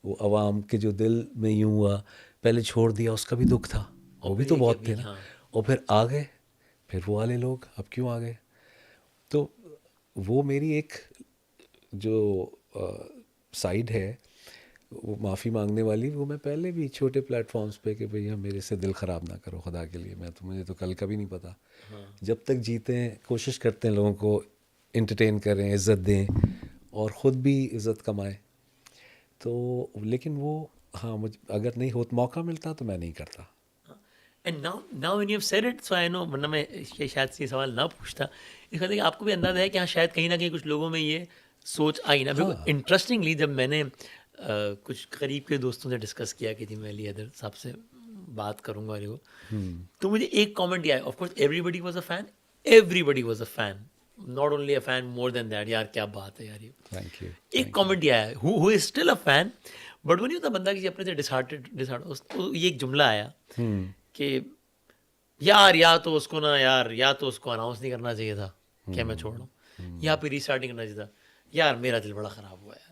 वो आवाम के जो दिल में यूँ हुआ, पहले छोड़ दिया उसका भी दुख था, और वो भी फिर तो ये कि बहुत अभी थे ना। हाँ, और फिर आ गए, फिर वो वाले लोग अब क्यों आ गए। तो वो मेरी एक जो साइड है वो माफ़ी मांगने वाली, वो मैं पहले भी छोटे प्लेटफॉर्म्स पे कि भैया मेरे से दिल ख़राब ना करो खुदा के लिए, मैं तो, मुझे तो कल का भी नहीं पता। जब तक जीते हैं कोशिश करते हैं लोगों को इंटरटेन करें, इज़्ज़त दें और ख़ुद भी इज़्ज़त कमाएं। तो लेकिन वो, हाँ, मुझे अगर नहीं हो मौका मिलता तो मैं नहीं करता। And now when you have said it, so I know, वरना मैं शायद से ये सवाल ना पूछता। इस वजह आपको भी अंदाजा है कि हाँ शायद कहीं ना कहीं कुछ लोगों में ये सोच आई ना। बिल्कुल हाँ इंटरेस्टिंगली जब मैंने कुछ करीब के दोस्तों से डिस्कस किया कि जी मैं अली हैदर साहब से बात करूंगा और ये वो, तो मुझे एक कमेंट आया, of course everybody was a fan, everybody was a fan, not only a fan, more than that, यार क्या बात है यार ये। थैंक यू एक थैंक यू। कमेंट आया who is still a fan, but वो नहीं होता बंदा किसी अपने से डिसहार्टेड, ये एक जुमला आया कि यार या तो उसको ना यार, या तो उसको अनाउंस नहीं करना चाहिए था क्या मैं छोड़ रहा हूँ, या फिर रीस्टार्ट नहीं करना चाहिए था, यार मेरा दिल बड़ा ख़राब हुआ है।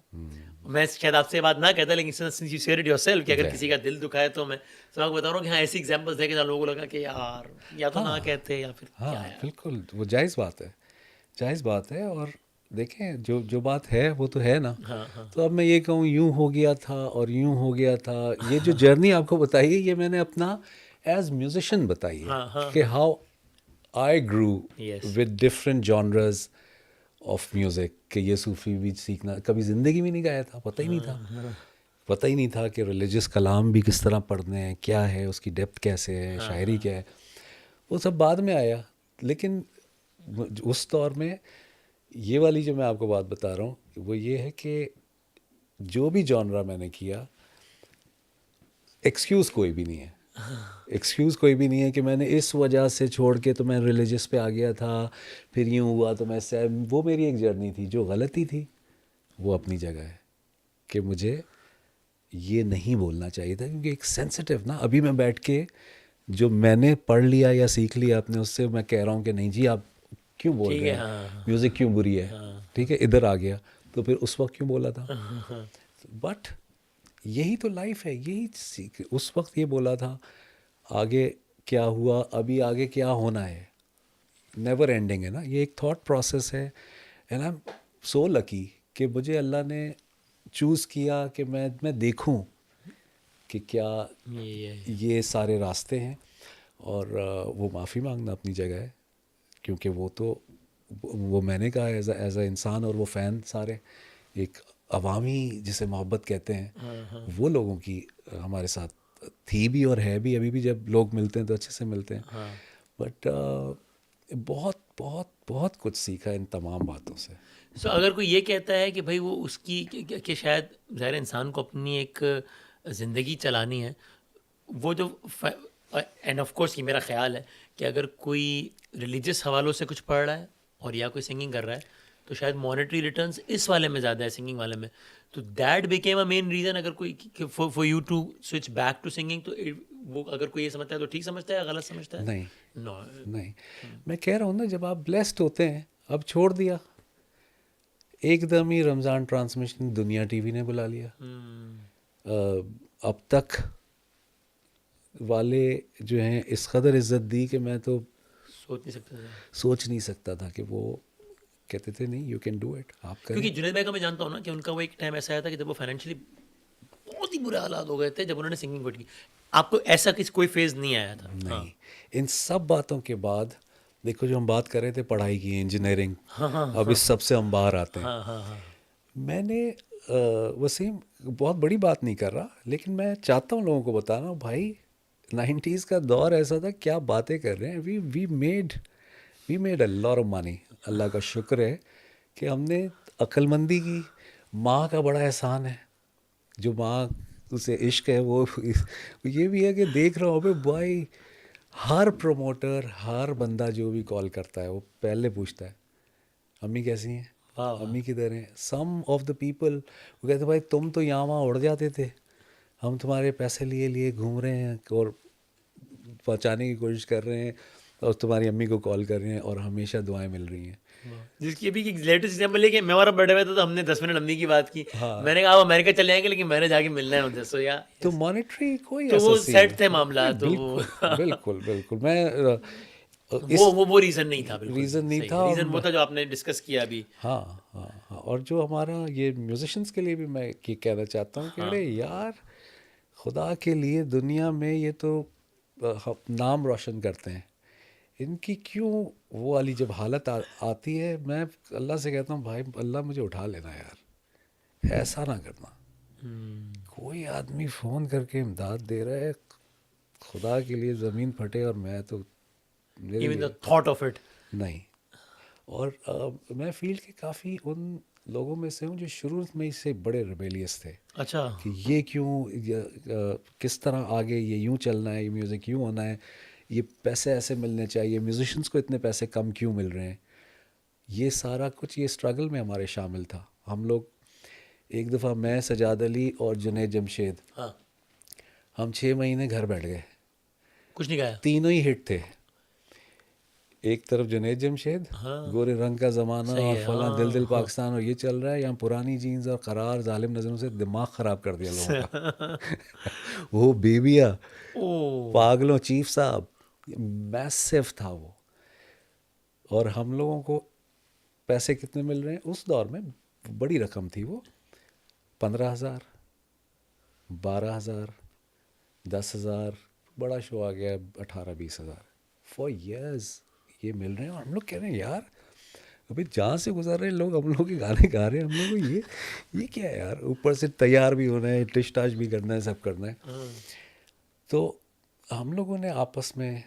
मैं शायद आपसे ये बात ना कहता, लेकिन since you said it yourself कि अगर किसी का दिल दुखा है, तो मैं आपको बता रहा हूँ कि हाँ ऐसी एग्जांपल्स देखे जहाँ लोगों को लगा कि यार या तो ना हाँ कहते या फिर क्या हाँ, यार। बिल्कुल वो जायज़ बात है, जायज़ बात है। और देखें जो जो बात है वो तो है ना। हाँ हाँ तो अब मैं ये कहूँ यूं हो गया था और यूं हो गया था, ये जो जर्नी आपको बताई है ये मैंने अपना एज म्यूजिशियन बताई है हाँ हाँ कि हाँ, how I grew yes, with different genres of music. कि ये सूफ़ी भी सीखना कभी ज़िंदगी में नहीं गाया था, पता ही नहीं था। पता ही नहीं था कि रिलीजियस कलाम भी किस तरह पढ़ने हैं, क्या है उसकी डेप्थ, कैसे है शायरी, क्या है, वो सब बाद में आया। लेकिन उस दौर में ये वाली जो मैं आपको बात बता रहा हूँ वो ये है कि जो भी जॉनरा मैंने किया, एक्सक्यूज़ कोई भी नहीं है। एक्सक्यूज़ कोई भी नहीं है कि मैंने इस वजह से छोड़ के तो मैं रिलीजियस पे आ गया था, फिर यूँ हुआ तो मैं वो मेरी एक जर्नी थी। जो गलती थी वो अपनी जगह है कि मुझे ये नहीं बोलना चाहिए था, क्योंकि एक सेंसिटिव ना, अभी मैं बैठ के जो मैंने पढ़ लिया या सीख लिया अपने उससे मैं कह रहा हूँ कि नहीं जी आप क्यों बोल ठीक रहे है। हैं, हाँ म्यूज़िक क्यों बुरी है, ठीक है, इधर आ गया तो फिर उस वक्त क्यों बोला था। बट यही तो लाइफ है, यही सीख, उस वक्त ये बोला था, आगे क्या हुआ, अभी आगे क्या होना है, नेवर एंडिंग है ना, ये एक थॉट प्रोसेस है। And I am so lucky कि मुझे अल्लाह ने चूज़ किया कि मैं देखूं कि क्या ये ये सारे रास्ते हैं। और वो माफ़ी मांगना अपनी जगह है, क्योंकि वो तो वो मैंने कहा एज अ इंसान, और वो फ़ैन सारे एक अवामी जिसे मोहब्बत कहते हैं, वो लोगों की हमारे साथ थी भी और है भी, अभी भी जब लोग मिलते हैं तो अच्छे से मिलते हैं। हाँ। बट बहुत बहुत बहुत कुछ सीखा इन तमाम बातों से। सो अगर कोई ये कहता है कि भाई वो उसकी कि शायद ज़ाहिर इंसान को अपनी एक ज़िंदगी चलानी है, वो जो एंड ऑफ कोर्स ये मेरा ख्याल है कि अगर कोई रिलीजियस हवालों से कुछ पढ़ रहा है और या कोई सिंगिंग कर रहा है तो शायद मॉनेटरी रिटर्न्स इस वाले में ज़्यादा है, सिंगिंग वाले में। तो that became a main reason अगर कोई for you to switch back to singing. तो वो अगर कोई ये समझता है तो ठीक समझता है या गलत समझता है? नहीं, नो। नहीं, मैं कह रहा हूँ ना, जब आप ब्लेस्ड होते हैं, अब छोड़ दिया, एकदम ही रमज़ान ट्रांसमिशन दुनिया टीवी ने बुला लिया। अब तक वाले जो हैं इस कदर इज़्ज़त दी कि मैं तो सोच नहीं सकता था। सोच नहीं सकता था कि वो कहते थे नहीं, यू कैन डू इट, आप करें। क्योंकि जुनैद भाई का मैं जानता हूँ ना कि उनका वो एक टाइम ऐसा आया था कि जब वो फाइनेंशियली बहुत ही बुरे हालात हो गए थे जब उन्होंने सिंगिंग क्विट की। आपको ऐसा किसी कोई फेज नहीं आया था? हाँ नहीं, इन सब बातों के बाद देखो, जो हम बात कर रहे थे पढ़ाई की, इंजीनियरिंग, हाँ हाँ अब इस सब से हम बाहर आते हैं। हाँ हाँ हाँ। मैंने वसीम, बहुत बड़ी बात नहीं कर रहा, लेकिन मैं चाहता हूँ लोगों को बताना, भाई 90s का दौर ऐसा था, क्या बातें कर रहे हैं। We made a lot of money, अल्लाह का शुक्र है कि हमने अक्लमंदी की। माँ का बड़ा एहसान है, जो माँ उसे इश्क है वो ये भी है कि देख रहा हूँ अबे भाई, हर प्रमोटर, हर बंदा जो भी कॉल करता है वो पहले पूछता है अम्मी कैसी हैं, वाह वाह। अम्मी किधर हैं। सम ऑफ द पीपल वो कहते भाई तुम तो यहाँ वहाँ उड़ जाते थे, हम तुम्हारे पैसे लिए लिए घूम रहे हैं और पहुँचाने की कोशिश कर रहे हैं, और तुम्हारी अम्मी को कॉल कर रहे हैं और हमेशा दुआएं मिल रही हैं। जिसकी अभी एक लेटेस्ट एग्जाम्पल है कि मैं हमारा बर्थडे में था तो हमने 10 मिनट अम्मी की बात की। हाँ, मैंने कहा आप अमेरिका चले जाएंगे लेकिन मैंने जाके मिलना है उनसे। सो या तो yes। मॉनेटरी कोई तो ऐसा वो सीन सेट थे नहीं, मामला तो वो बिल्कुल बिल्कुल बिल्कुल। मैं वो इस वो वो रीज़न नहीं था, बिल्कुल भी रीज़न नहीं सही था। है। रीज़न वो था जो आपने डिस्कस किया अभी। हाँ हाँ हाँ, और जो हमारा ये म्यूजिशंस के लिए भी मैं ये कहना चाहता हूँ कि हाँ अरे यार, खुदा के लिए दुनिया में ये तो नाम रोशन करते हैं, इनकी क्यों वो वाली जब हालत आती है, मैं अल्लाह से कहता हूँ भाई अल्लाह मुझे उठा लेना यार, ऐसा ना करना। कोई आदमी फ़ोन करके इमदाद दे रहा है, खुदा के लिए ज़मीन फटे, और मैं तो, मेरे इवन द लिए थॉट ऑफ इट। नहीं। और मैं फील्ड के काफ़ी उन लोगों में से हूँ जो शुरू में से बड़े रिबेलियस थे अच्छा। कि ये क्यों, किस तरह आगे ये यूं चलना है, ये म्यूज़िक यूं होना है, ये पैसे ऐसे मिलने चाहिए, म्यूजिशियंस को इतने पैसे कम क्यों मिल रहे हैं। ये सारा कुछ ये स्ट्रगल में हमारे शामिल था। हम लोग एक दफ़ा, मैं, सजाद अली और जुनैद जमशेद, हाँ। हम 6 महीने घर बैठ गए, कुछ नहीं खाया? तीनों ही हिट थे। एक तरफ जुनैद जमशेद, हाँ गोरे रंग का ज़माना सही और है। फलां दिल दिल हाँ हाँ। पाकिस्तान, और ये चल रहा है, यहाँ पुरानी जीन्स और करार जालिम नज़रों से दिमाग ख़राब कर दिया लोगों का। वो बेबिया, ओ। पागलों, चीफ साहब, मैसिव था वो। और हम लोगों को पैसे कितने मिल रहे हैं उस दौर में, बड़ी रकम थी वो, 15,000, 12,000, 10,000, बड़ा शो आ गया 18-20 हज़ार फॉर ईयर्स, ये मिल रहे हैं। और हम लोग कह रहे हैं यार, अभी जहाँ से गुजर रहे लोग हम लोग के गाने गा रहे हैं, हम लोग को ये क्या है यार, ऊपर से तैयार भी होना है, टिश टाश भी करना है, सब करना है। तो हम लोगों ने आपस में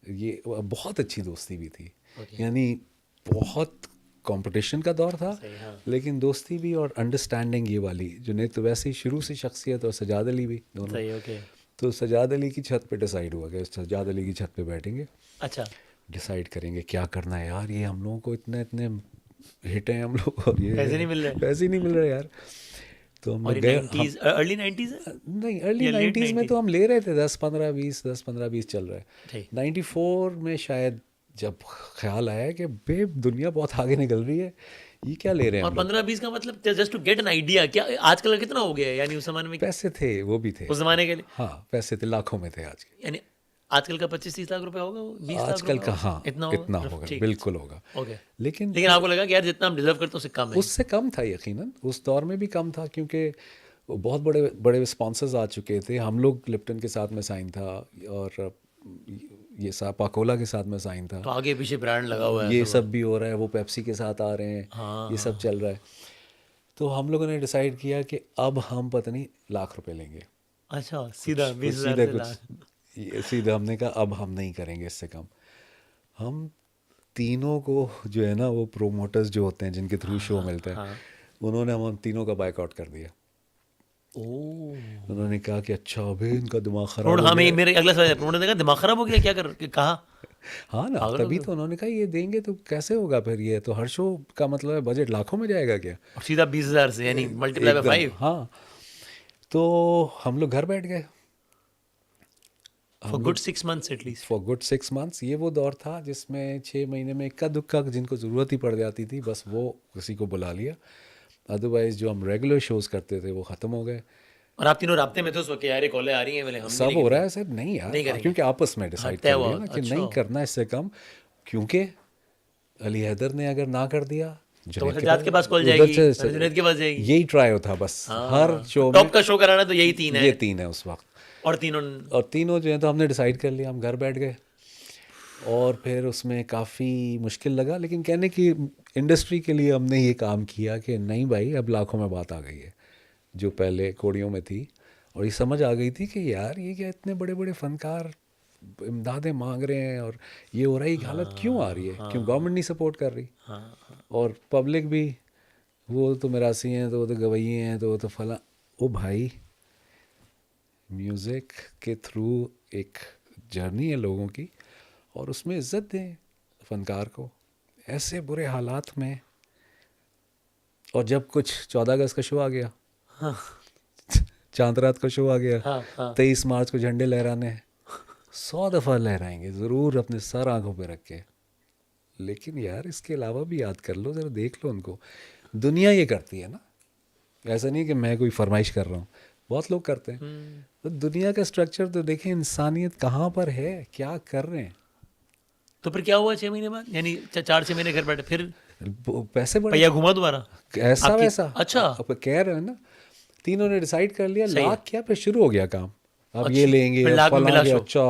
ये बहुत अच्छी दोस्ती भी थी, Okay. यानी बहुत कंपटीशन का दौर था, सही, हाँ। लेकिन दोस्ती भी और अंडरस्टैंडिंग ये वाली। जुनैद तो वैसे ही शुरू से शख्सियत, और सजाद अली भी, दोनों। सही, ओके। तो सजाद अली की छत पे डिसाइड हुआ कि सजाद अली की छत पे बैठेंगे, अच्छा। डिसाइड करेंगे क्या करना है यार, ये हम लोगों को इतने इतने हिट हैं हम लोग, और ये पैसे नहीं मिल रहे। पैसे ही नहीं मिल रहे यार। तो हम और लोग ये गए, 90s, अर्ली 90s है नहीं अर्ली या लेट 90s में 90s? तो हम ले रहे थे 10-15-20 चल रहा है। ठीक। 94 में शायद जब ख्याल आया कि बे दुनिया बहुत आगे निकल रही है, ये क्या ले रहे हैं और हम लोग। 15-20 का मतलब just to get an idea, क्या आजकल कितना हो गया है, यानी उस जमाने में, पैसे थे, वो भी थे, उस जमाने के लिए, हाँ पैसे थे, लाखों में थे आज के। यानी आजकल का 25-30 लाख रुपए होगा, वो 20 लाख आजकल रुपए का होगा? हाँ इतना इतना होगा, होगा, ठीक। बिल्कुल होगा। ओके। लेकिन लेकिन आपको लगा कि यार जितना हम डिजर्व करते हैं उससे कम है। उससे कम था यकीनन, उस दौर में भी कम था, क्योंकि वो बहुत बड़े बड़े स्पॉन्सर्स आ चुके थे। हम लोग लिप्टन के साथ में साइन था, और ये पाकोला के साथ में साइन था, तो आगे पीछे ब्रांड लगा हुआ है ये सब। सब भी हो रहा है, वो पेप्सी के साथ आ रहे हैं, हाँ, ये सब चल रहा है। तो हम लोगों ने डिसाइड किया कि अब हम पता नहीं लाख रुपए लेंगे, अच्छा, सीधा कुछ 20,000 सीधा से कुछ लाख। सीधा हमने कहा अब हम नहीं करेंगे इससे कम। हम तीनों को जो है ना, वो प्रोमोटर्स जो होते हैं जिनके थ्रू शो मिलता है, हाँ। उन्होंने हम तीनों का बाइकआउट कर दिया। ओह। उन्होंने कहा कि अच्छा अबे इनका दिमाग खराब प्रोमोटर, हो हाँ, गया है। मेरे अगला सवाल है, प्रोमोटर ने कहा दिमाग खराब हो गया, क्या कर कहा? हाँ ना, पागल हो तभी गए। तो उन्होंने कहा ये देंगे तो कैसे होगा फिर, ये तो हर शो का मतलब है बजट लाखों में जाएगा क्या। और सीधा 20,000 से, यानी मल्टीप्लाई बाय एकदम 5 हाँ। तो हम लोग घर बैठ गए, for good 6 months at least. For good 6 months. ये वो दौर था जिसमें 6 महीने में इक्का दुक्का जिनको ज़रूरत ही पड़ जाती थी, बस वो किसी को बुला लिया। अदरवाइज जो हम रेगुलर शोज़ करते थे वो ख़त्म हो गए। और आप तीनों राब्ते में थे उस वक्त, यार ये कॉलें आ रही हैं, बोले हम भी सब नहीं हो रहा करेंगे। है सर, नहीं नहीं यार, करेंगे। क्योंकि आपस में हाँ, डिसाइड तय कर हुआ। लिया ना कि अच्छा। नहीं करना इससे कम, क्योंकि अली हैदर ने अगर ना कर दिया, तो जुनैद सजाद के पास कॉल उधर जाएगी, से जुनैद के पास जाएगी। यही ट्राई था बस हर शो टॉप में। का शो कराना तो यही 3 ये है, 3 है उस वक्त, और तीनों। और तीनों जो है तो हमने डिसाइड कर लिया, हम घर बैठ गए। और फिर उसमें काफ़ी मुश्किल लगा, लेकिन कहने की इंडस्ट्री के लिए हमने ये काम किया कि नहीं भाई अब लाखों में बात आ गई है, जो पहले कोड़ियों में थी। और ये समझ आ गई थी कि यार ये क्या इतने बड़े बड़े फनकार इमदादें मांग रहे हैं, और ये हो रहा है, ये हालत क्यों आ रही है, क्यों गवर्नमेंट नहीं सपोर्ट कर रही, हाँ। और पब्लिक भी, वो तो मिरासी हैं, तो वो तो गवैये हैं, तो वो तो फला। ओ भाई, म्यूज़िक के थ्रू एक जर्नी है लोगों की, और उसमें इज्जत दें फनकार को ऐसे बुरे हालात में। और जब कुछ 14 अगस्त का शो आ गया, हाँ, चांद रात का शो आ गया, हाँ, हाँ। 23 मार्च को झंडे लहराने हैं, 100 दफ़ा लहराएंगे ज़रूर अपने सर आंखों पे रख के, लेकिन यार इसके अलावा भी याद कर लो, ज़रा देख लो उनको। दुनिया ये करती है ना, ऐसा नहीं कि मैं कोई फरमाइश कर रहा हूँ, बहुत लोग करते हैं। तो दुनिया का स्ट्रक्चर तो देखें, इंसानियत कहाँ पर है, क्या कर रहे हैं। तो फिर क्या हुआ 6 महीने बाद, यानी 4-6 महीने घर बैठे, फिर पैसे बड़े, पहिया घुमा दोबारा? ऐसा आपकी- वैसा। अच्छा। अब कह रहे हैं ना, तीनों ने डिसाइड कर लिया, सही है। लाख क्या, फिर शुरू हो गया काम। अब अच्छा, ये लेंगे, फिर अब लाख में फलां मिला के, शो। अच्छा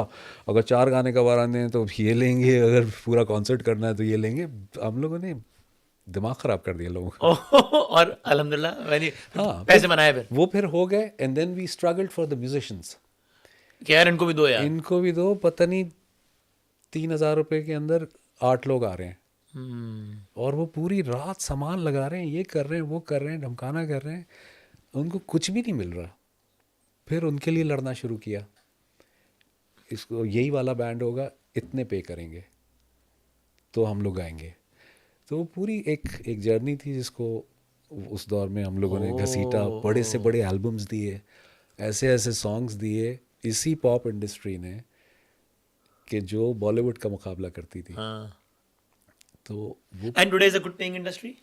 अगर 4 गाने का वार आने हैं तो ये लेंगे, अगर पूरा कॉन्सर्ट करना है तो ये लेंगे। हम लोगों ने दिमाग ख़राब कर दिया लोगों का। और अल्हम्दुलिल्लाह यानी हाँ, पैसे बनाए फिर, वो फिर हो गए। And then we struggled for the musicians. कि यार इनको भी दो यार। इनको भी दो, पता नहीं 3,000 रुपये के अंदर 8 लोग आ रहे हैं, और वो पूरी रात सामान लगा रहे हैं, ये कर रहे हैं, वो कर रहे हैं, धमकाना कर रहे हैं, उनको कुछ भी नहीं मिल रहा। फिर उनके लिए लड़ना शुरू किया, इसको यही वाला बैंड होगा, इतने पे करेंगे तो हम लोग गाएंगे। तो वो पूरी एक जर्नी थी जिसको उस दौर में हम लोगों ने घसीटा, बड़े से बड़े एल्बम्स दिए, ऐसे ऐसे सॉन्ग्स दिए इसी पॉप इंडस्ट्री ने कि जो बॉलीवुड का मुकाबला करती थी। हाँ। तो वो and today is a good paying industry.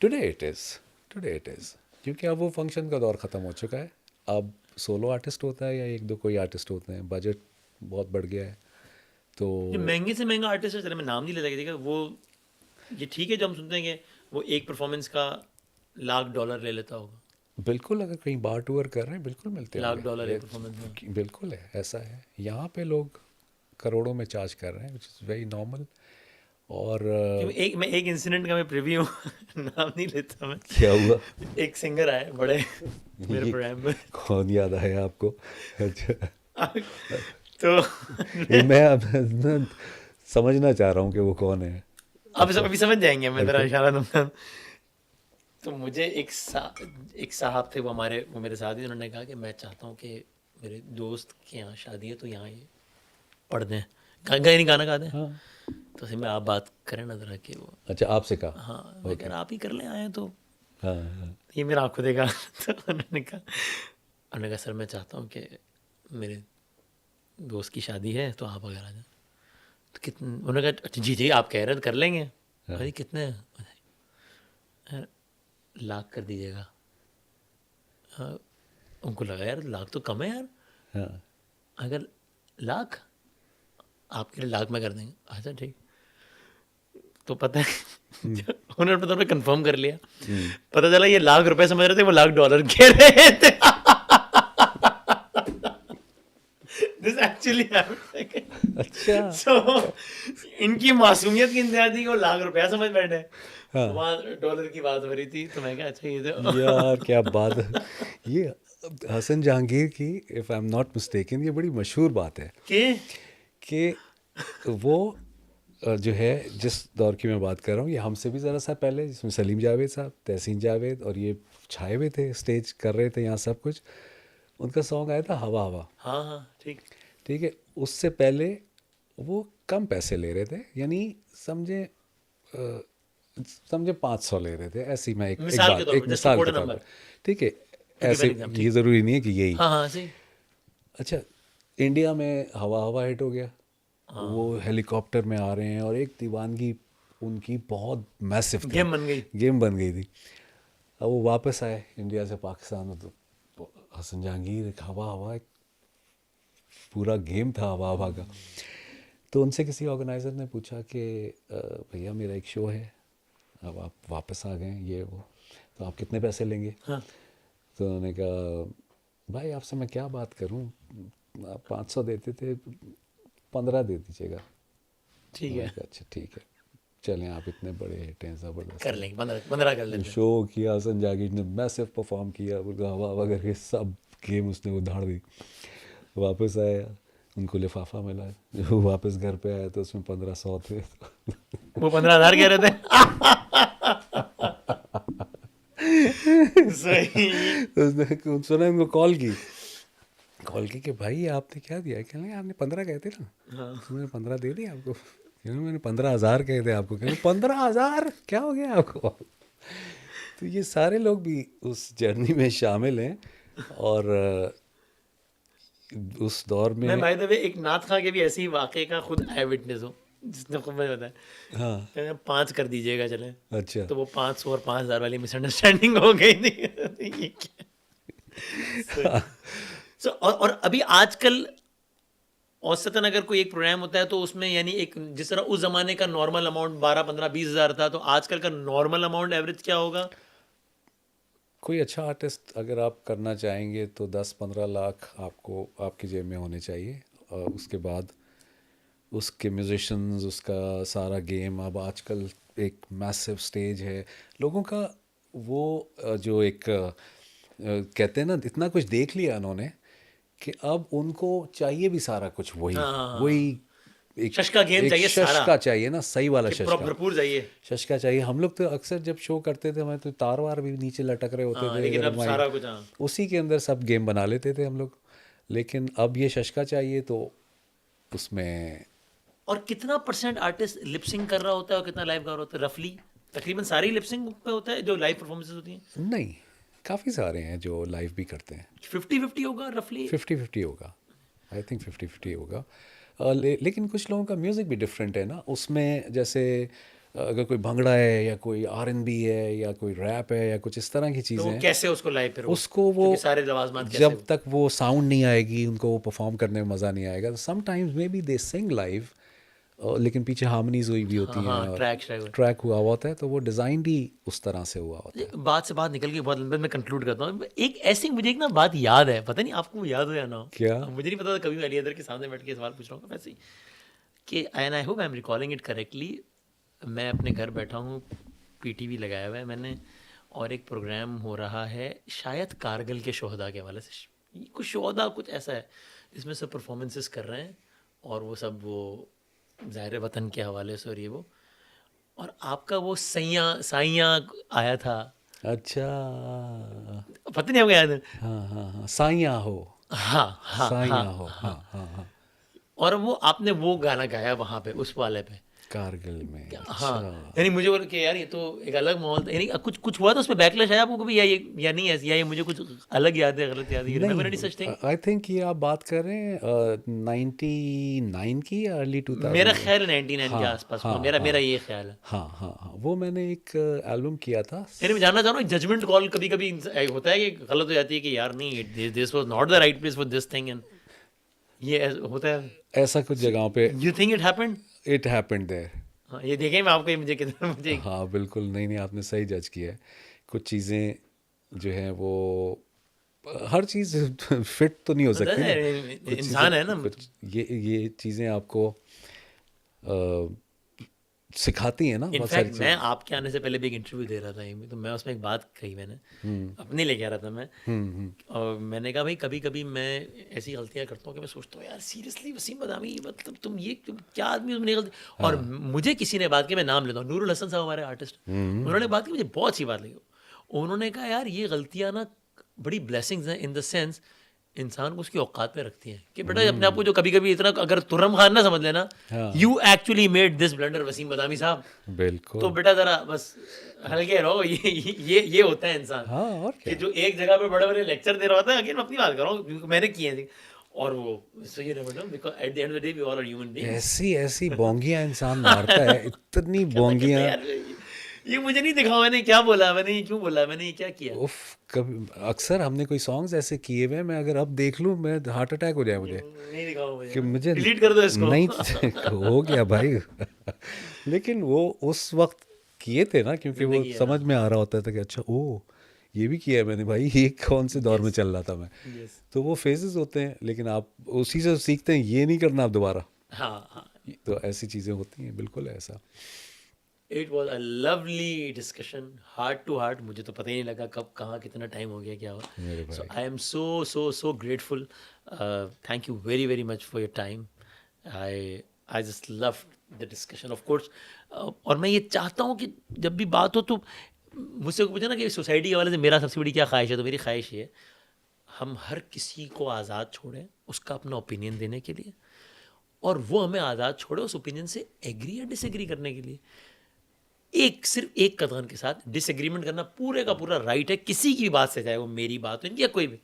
Today it is क्योंकि अब वो फंक्शन का दौर ख़त्म हो चुका है। अब सोलो आर्टिस्ट होता है या एक दो कोई आर्टिस्ट होते हैं, बजट बहुत बढ़ गया है। तो जो महंगे से महंगा आर्टिस्ट है, चलो मैं नाम नहीं लेता किसी का, वो ये ठीक है जो हम सुनते हैं कि वो एक परफॉर्मेंस का $1,00,000 ले लेता होगा। बिल्कुल, अगर कहीं बार टूर कर रहे हैं बिल्कुल मिलते हैं $1,00,000 एक परफॉर्मेंस में। बिल्कुल है, ऐसा है। यहाँ पे लोग करोड़ों में चार्ज कर रहे हैं, विच इज़ वेरी नॉर्मल। और मैं एक इंसिडेंट का मैं प्रिव्यू नाम नहीं लेता मैं। क्या हुआ? एक सिंगर आए बड़े मेरे ये प्रोग्राम में। कौन याद आया आपको? अच्छा, तो ये मैं अब ना समझना चाह रहा हूँ कि वो कौन है। अभी समझ जाएंगे, मैं तेरा Okay. इशारा दूंगा। तो मुझे एक साहब थे, वो मेरे साथ ही, उन्होंने कहा कि मैं चाहता हूँ कि मेरे दोस्त के यहाँ शादी है तो यहाँ ये पढ़ दें, नहीं गाना गा दें। हाँ, तो फिर मैं आप बात करें ना जरा कि वो, अच्छा आपसे कहा? हाँ मैं कह रहा आप ही कर लें आए तो हाँ हाँ ये मेरा आंखों देखा। तो उन्होंने कहा सर मैं चाहता हूँ कि मेरे दोस्त की शादी है तो आप अगर आ जाए तो कितने, उन्होंने कहा अच्छा जी आप कह रहे हैं तो कर लेंगे। अरे कितने? यार, लाख कर दीजिएगा। हाँ, उनको लगा यार लाख तो कम है यार, हाँ। अगर लाख आपके लिए लाख में कर देंगे। अच्छा ठीक। तो पता है उन्होंने कंफर्म कर लिया, पता चला ये लाख रुपए समझ रहे थे, वो $1,00,000 कह रहे थे। दिस एक्चुअली अच्छा। सो इनकी मासूमियत की इंतहा थी, वो $1,00,000 समझ बैठे। हाँ। वहाँ डॉलर की बात हो रही थी तो मैं कहा अच्छा ये तो यार क्या बात है। ये हसन जहांगीर की, if I am not mistaken, ये बड़ी मशहूर बात है कि वो जो है जिस दौर की मैं बात कर रहा हूँ, ये हमसे भी ज़रा सा पहले, जिसमें सलीम जावेद साहब, तहसीन जावेद और ये छाए हुए थे, स्टेज कर रहे थे यहाँ सब कुछ। उनका सॉन्ग आया था हवा हवा, हाँ हाँ ठीक। ठीक है। उससे पहले वो कम पैसे ले रहे थे, यानी समझे समझे 500 ले रहे थे, ऐसी मैं एक मिसाल के बात, तौर एक पर, just to मिसाल quote के a तौर number, पर, ठीक है। to give ऐसे an example, ये ठीक। ज़रूरी नहीं है कि यही। हाँ हाँ सही। अच्छा, इंडिया में हवा हवा हिट हो गया, वो हेलीकॉप्टर में आ रहे हैं और एक दीवानगी उनकी बहुत मैसिव थी, गेम बन गई। गेम बन गई थी। अब वो वापस आए इंडिया से पाकिस्तान में, तो हसन जहांगीर, एक हवा हवा, एक पूरा गेम था हवा हवा का। तो उनसे किसी ऑर्गेनाइज़र ने पूछा कि भैया मेरा एक शो है, अब आप वापस आ गए हैं, ये वो, तो आप कितने पैसे लेंगे? हाँ। तो उन्होंने कहा भाई आपसे मैं क्या बात करूं, आप 500 देते थे, 15 दे दीजिएगा। ठीक मैंने है कहा अच्छा ठीक है, चलें, आप इतने बड़े हिट हैं, ज़बरदस्त कर लेंगे, 15 कर लेते हैं। शो किया। हसन जहांगीर ने मैसिव परफॉर्म किया, उनका हवा हवा करके सब गेम उसने उधार दी। वापस आया, उनको लिफाफा मिला, जो वापस घर पे आया तो उसमें 1500 थे। वो 15,000 कह रहे थे। सही। तो उसने सुना, उनको कॉल की कि भाई आपने क्या दिया? कह रहे आपने 15 कहे थे ना। तो मैंने 15 दे दिया आपको। कह रहे मैंने 15,000 कहे थे आपको। कह रहे 15,000 क्या हो गया आपको? तो ये सारे लोग भी उस जर्नी में शामिल हैं, और उस दौर मैं में। भाई द वे एक नाथ खां के भी ऐसे ही वाकये का खुद आई विटनेस हूँ, जिसने खुद मुझे बताया। हाँ, कहते हैं 5 कर दीजिएगा चले, अच्छा। तो वो 500 और 5,000 वाली मिसअंडरस्टैंडिंग हो गई थी। ये क्या? So, और अभी आजकल औसतन अगर कोई एक प्रोग्राम होता है तो उसमें यानी एक, जिस तरह उस जमाने का नॉर्मल अमाउंट 12, 15, 20,000 था, तो आजकल का नॉर्मल अमाउंट एवरेज क्या होगा? कोई अच्छा आर्टिस्ट अगर आप करना चाहेंगे तो 10-15 लाख आपको आपकी जेब में होने चाहिए, और उसके बाद उसके म्यूजिशंस, उसका सारा गेम। अब आजकल एक मैसिव स्टेज है लोगों का, वो जो एक कहते हैं ना, इतना कुछ देख लिया उन्होंने कि अब उनको चाहिए भी सारा कुछ वही हाँ। वही एक शश का गेम एक चाहिए सारा, शशका चाहिए ना, सही वाला कि शशका, भरपूर चाहिए। शशका चाहिए। हम लोग तो अक्सर जब शो करते थे, हमें तो तार वार भी नीचे लटक रहे होते हाँ, थे, लेकिन अगर अब हमारी सारा कुछ, हाँ। उसी के अंदर सब गेम बना लेते थे हम लोग। लेकिन अब ये शशका चाहिए, तो उसमें और कितना परसेंट आर्टिस्ट लिपसिंग कर रहा होता है और कितना लाइव गा रहा होता है? रफली तकरीबन सारी लिपसिंग पे होता है जो लाइव परफॉर्मेंसेज होती हैं? नहीं, काफ़ी सारे हैं जो लाइव भी करते हैं। 50-50 होगा रफली। 50-50 होगा, आई थिंक 50-50 होगा। लेकिन कुछ लोगों का म्यूज़िक भी डिफरेंट है ना उसमें, जैसे अगर कोई भंगड़ा है या कोई R&B है या कोई रैप है या कुछ इस तरह की तो चीज़ें वो हैं, कैसे उसको लाइव फिर उसको वो क्योंकि सारे लवाजमात कैसे जब तक वो साउंड नहीं आएगी, उनको वो परफॉर्म करने में मज़ा नहीं आएगा। तो sometimes maybe they sing live, लेकिन पीछे हार्मनीज हुई भी होती हैं, हाँ और ट्रैक ट्रैक हुआ होता है, तो वो डिज़ाइन भी उस तरह से हुआ होता है। बात से बात निकल के बहुत लंबे, मैं कंक्लूड करता हूँ। एक ऐसी मुझे एक ना बात याद है, पता नहीं आपको याद हो या ना हो। क्या? मुझे नहीं पता था, कभी मैं अली अदर के सामने बैठ के सवाल पूछ रहा हूँ वैसे ही, कि and I hope I am recalling it correctly, मैं अपने घर बैठा हूँ, पीटीवी लगाया हुआ है मैंने, और एक प्रोग्राम हो रहा है शायद कारगिल के शोहदा के हवाले से, कुछ शोहदा कुछ ऐसा है जिसमें सब परफॉर्मेंसेस कर रहे हैं, और वो सब वो ज़ाहिर वतन के हवाले से, और ये वो, और आपका वो साइयाँ आया था, अच्छा। पता नहीं आपको याद है? हाँ हाँ हाँ, साइयाँ हो। हाँ हाँ साइयाँ हाँ हो, हाँ हाँ हाँ। और वो आपने वो गाना गाया वहाँ पे उस वाले पे। कारगिल में, हाँ, अच्छा। यानी मुझे बोला कि यार ये तो एक अलग माहौल था, यानी कुछ कुछ हुआ था उसमें बैकलैश आया आपको कभी, या नहीं ऐसी, या ये मुझे कुछ अलग याद है, गलत याद है, रिमेंबर एनी सच थिंग? नहीं, आई थिंक ये आप बात कर रहे हैं 99 की या अर्ली 2000 मेरा में। ख्याल 99 के हाँ आसपास हाँ हुआ, मेरा हाँ मेरा ये ख्याल है। हाँ हाँ हाँ, वो मैंने एक एल्बम किया था। यानी मैं जानना चाह रहा हूँ, जजमेंट कॉल कभी कभी होता है कि गलत हो जाती है कि यार नहीं, this was not the right place for this thing, and ये होता है। ऐसा कुछ जगहों पे you think it happened? It happened there. हाँ, ये देखें मैं आपको, ये मुझे कितना मुझे हाँ बिल्कुल, नहीं नहीं, आपने सही जज किया है। कुछ चीज़ें जो हैं वो हर चीज़ फिट तो नहीं हो सकती ना। कुछ इंसान है चीज़ें, ना। कुछ ये चीज़ें आपको अ, सिखाती हैं ना बहुत सारी इनफैक्ट मैं आपके आने से पहले भी एक इंटरव्यू दे रहा था यहीं पे, तो मैं उसमें एक बात कही मैंने, अपने लिए कह रहा था मैं, और मैंने कहा भाई कभी कभी मैं ऐसी गलतियां करता हूँ कि मैं सोचता हूँ यार सीरियसली वसीम बदामी, मतलब तुम क्या आदमी हो, तुमने गलती। और मुझे किसी ने बात की, मैं नाम लेता हूँ, नूरुल हसन साहब हमारे आर्टिस्ट, उन्होंने बात की, मुझे बहुत अच्छी बात लगी। उन्होंने कहा यार ये गलतियाँ ना बड़ी ब्लेसिंग्स हैं, इन द सेंस इंसान को उसकी औकात में रखती हैं, कि बेटा अपने आप को जो कभी कभी इतना अगर तुर्रम खान ना समझ लेना, you actually made this blunder Wasim Badami साहब, बिल्कुल। तो बेटा जरा बस हल्के रहो। ये होता है इंसान। हाँ, और कि क्या। जो एक जगह पे बड़े बड़े लेक्चर दे रहा होता है, अगेन मैं अपनी बात कर रहा हूँ क्योंकि मैंने किए हैं, और वो सो ये मतलब because at the end of the day we all are human beings. ऐसी ऐसी बोंगियां इंसान मारता है, इतनी बोंगियां। ये मुझे नहीं दिखाओ मैंने क्या बोला, मैंने ये क्यों बोला, मैंने ये क्या किया। उफ, कभी अक्सर हमने कोई सॉन्ग्स ऐसे किए हुए हैं, मैं अगर अब देख लूं मैं हार्ट अटैक हो जाए मुझे नहीं दिखाओ कि मुझे, मुझे डिलीट कर दो इसको। नहीं हो गया भाई। लेकिन वो उस वक्त किए थे ना, क्योंकि वो समझ में आ रहा होता था कि अच्छा ओ ये भी किया है मैंने भाई, ये कौन से दौर में चल रहा था मैं। तो वो फेजेस होते हैं, लेकिन आप उसी से सीखते हैं, ये नहीं करना आप दोबारा। हाँ, तो ऐसी चीज़ें होती हैं, बिल्कुल ऐसा। It was a lovely discussion, heart to heart. मुझे तो पता ही नहीं लगा कब कहाँ कितना टाइम हो गया, क्या हुआ। So I am so so so grateful, thank you very very much for your time. I just love the discussion of course. और मैं ये चाहता हूँ कि जब भी बात हो तो मुझसे पूछे ना कि सोसाइटी के वाले से मेरा सबसे बड़ी क्या ख्वाहिश है, तो मेरी ख्वाहिश ये है हम हर किसी को आज़ाद छोड़ें उसका अपना ओपिनियन देने के लिए, और वो हमें आज़ाद छोड़े उस ओपिनियन से एग्री या डिसएग्री करने के लिए। सिर्फ एक कथन के साथ डिसएग्रीमेंट करना पूरे का पूरा राइट है किसी की भी बात से, चाहे वो मेरी बात हो या कोई भी।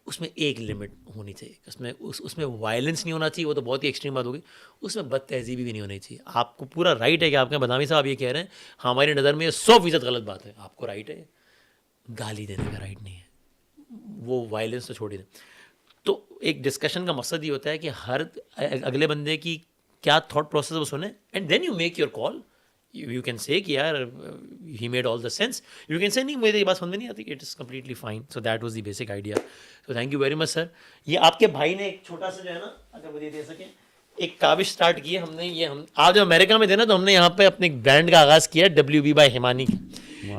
उसमें एक लिमिट होनी चाहिए, उसमें वायलेंस नहीं होना चाहिए, वो तो बहुत ही एक्सट्रीम बात होगी। उसमें बदतहजीबी भी नहीं होनी चाहिए। आपको पूरा राइट है कि आपके बदामी साहब ये कह रहे हैं, हमारी नज़र में ये 100% गलत बात है, आपको राइट है। गाली देने का राइट नहीं है, वो वायलेंस तो छोड़ ही दें। तो एक डिस्कशन का मकसद ये होता है कि हर अगले बंदे की क्या थॉट प्रोसेस है वो सुने, and then you make your call. You can say कि यार he made all the sense, you can say नहीं मुझे ये बात समझ में नहीं आती, it is completely fine. So that was the basic idea. So thank you very much sir. ये आपके भाई ने एक छोटा सा जो है ना, अगर मुझे दे सकें, एक काविश स्टार्ट की है हमने। ये हम आज जब अमेरिका में थे ना, तो हमने यहाँ पे अपने एक ब्रांड का आगाज़ किया, WB बाय हिमानी।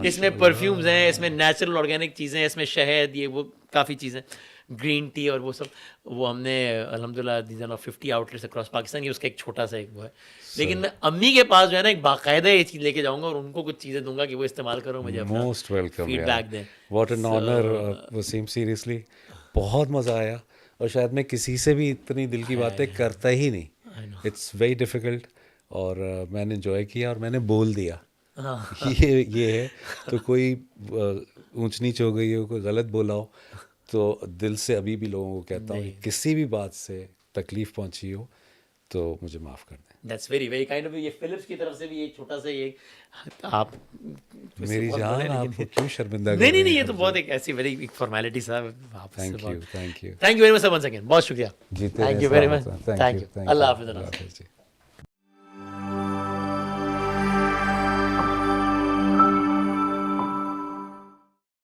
इसमें परफ्यूम्स हैं, इसमें नेचुरल ऑर्गेनिक चीज़ें, इसमें शहद, ये वो काफ़ी चीज़ें, ग्रीन टी और वो सब। वो हमने अल्हम्दुलिल्लाह these are 50 outlets across Pakistan, ये उसका एक छोटा सा एक वो है। लेकिन मैं अम्मी के पास जो है ना एक बाकायदा ये चीज़ लेके जाऊंगा और उनको कुछ चीज़ें दूंगा कि वो इस्तेमाल करो, मुझे अपना मोस्ट वेलकम फीडबैक दें। What an honour Waseem, seriously बहुत मज़ा आया। और शायद मैं किसी से भी इतनी दिल की बातें करता ही नहीं, इट्स वेरी डिफ़िकल्ट। और मैंने एंजॉय किया और मैंने बोल दिया। ये है। तो कोई ऊंच नीच हो गई हो, कोई गलत बोला हो, तो दिल से अभी भी लोगों को कहता हूँ कि किसी भी बात से तकलीफ़ पहुंची हो तो मुझे माफ़ कर दें। That's very very kind of. ये फिलिप्स की तरफ से भी एक छोटा सा ये आप मेरी जान, आपको क्यों शर्मिंदा कर नहीं रहे नहीं, ये हैं? तो बहुत एक ऐसी वेरी एक फॉर्मेलिटी सा। Thank you, thank you, thank you very much sir, once again बहुत शुक्रिया। जीते थैंक रहे, यू वेरी मच, सलामत रहें। थैंक यू, अल्लाह हाफिज़। अल्लाह हाफिज़ जी।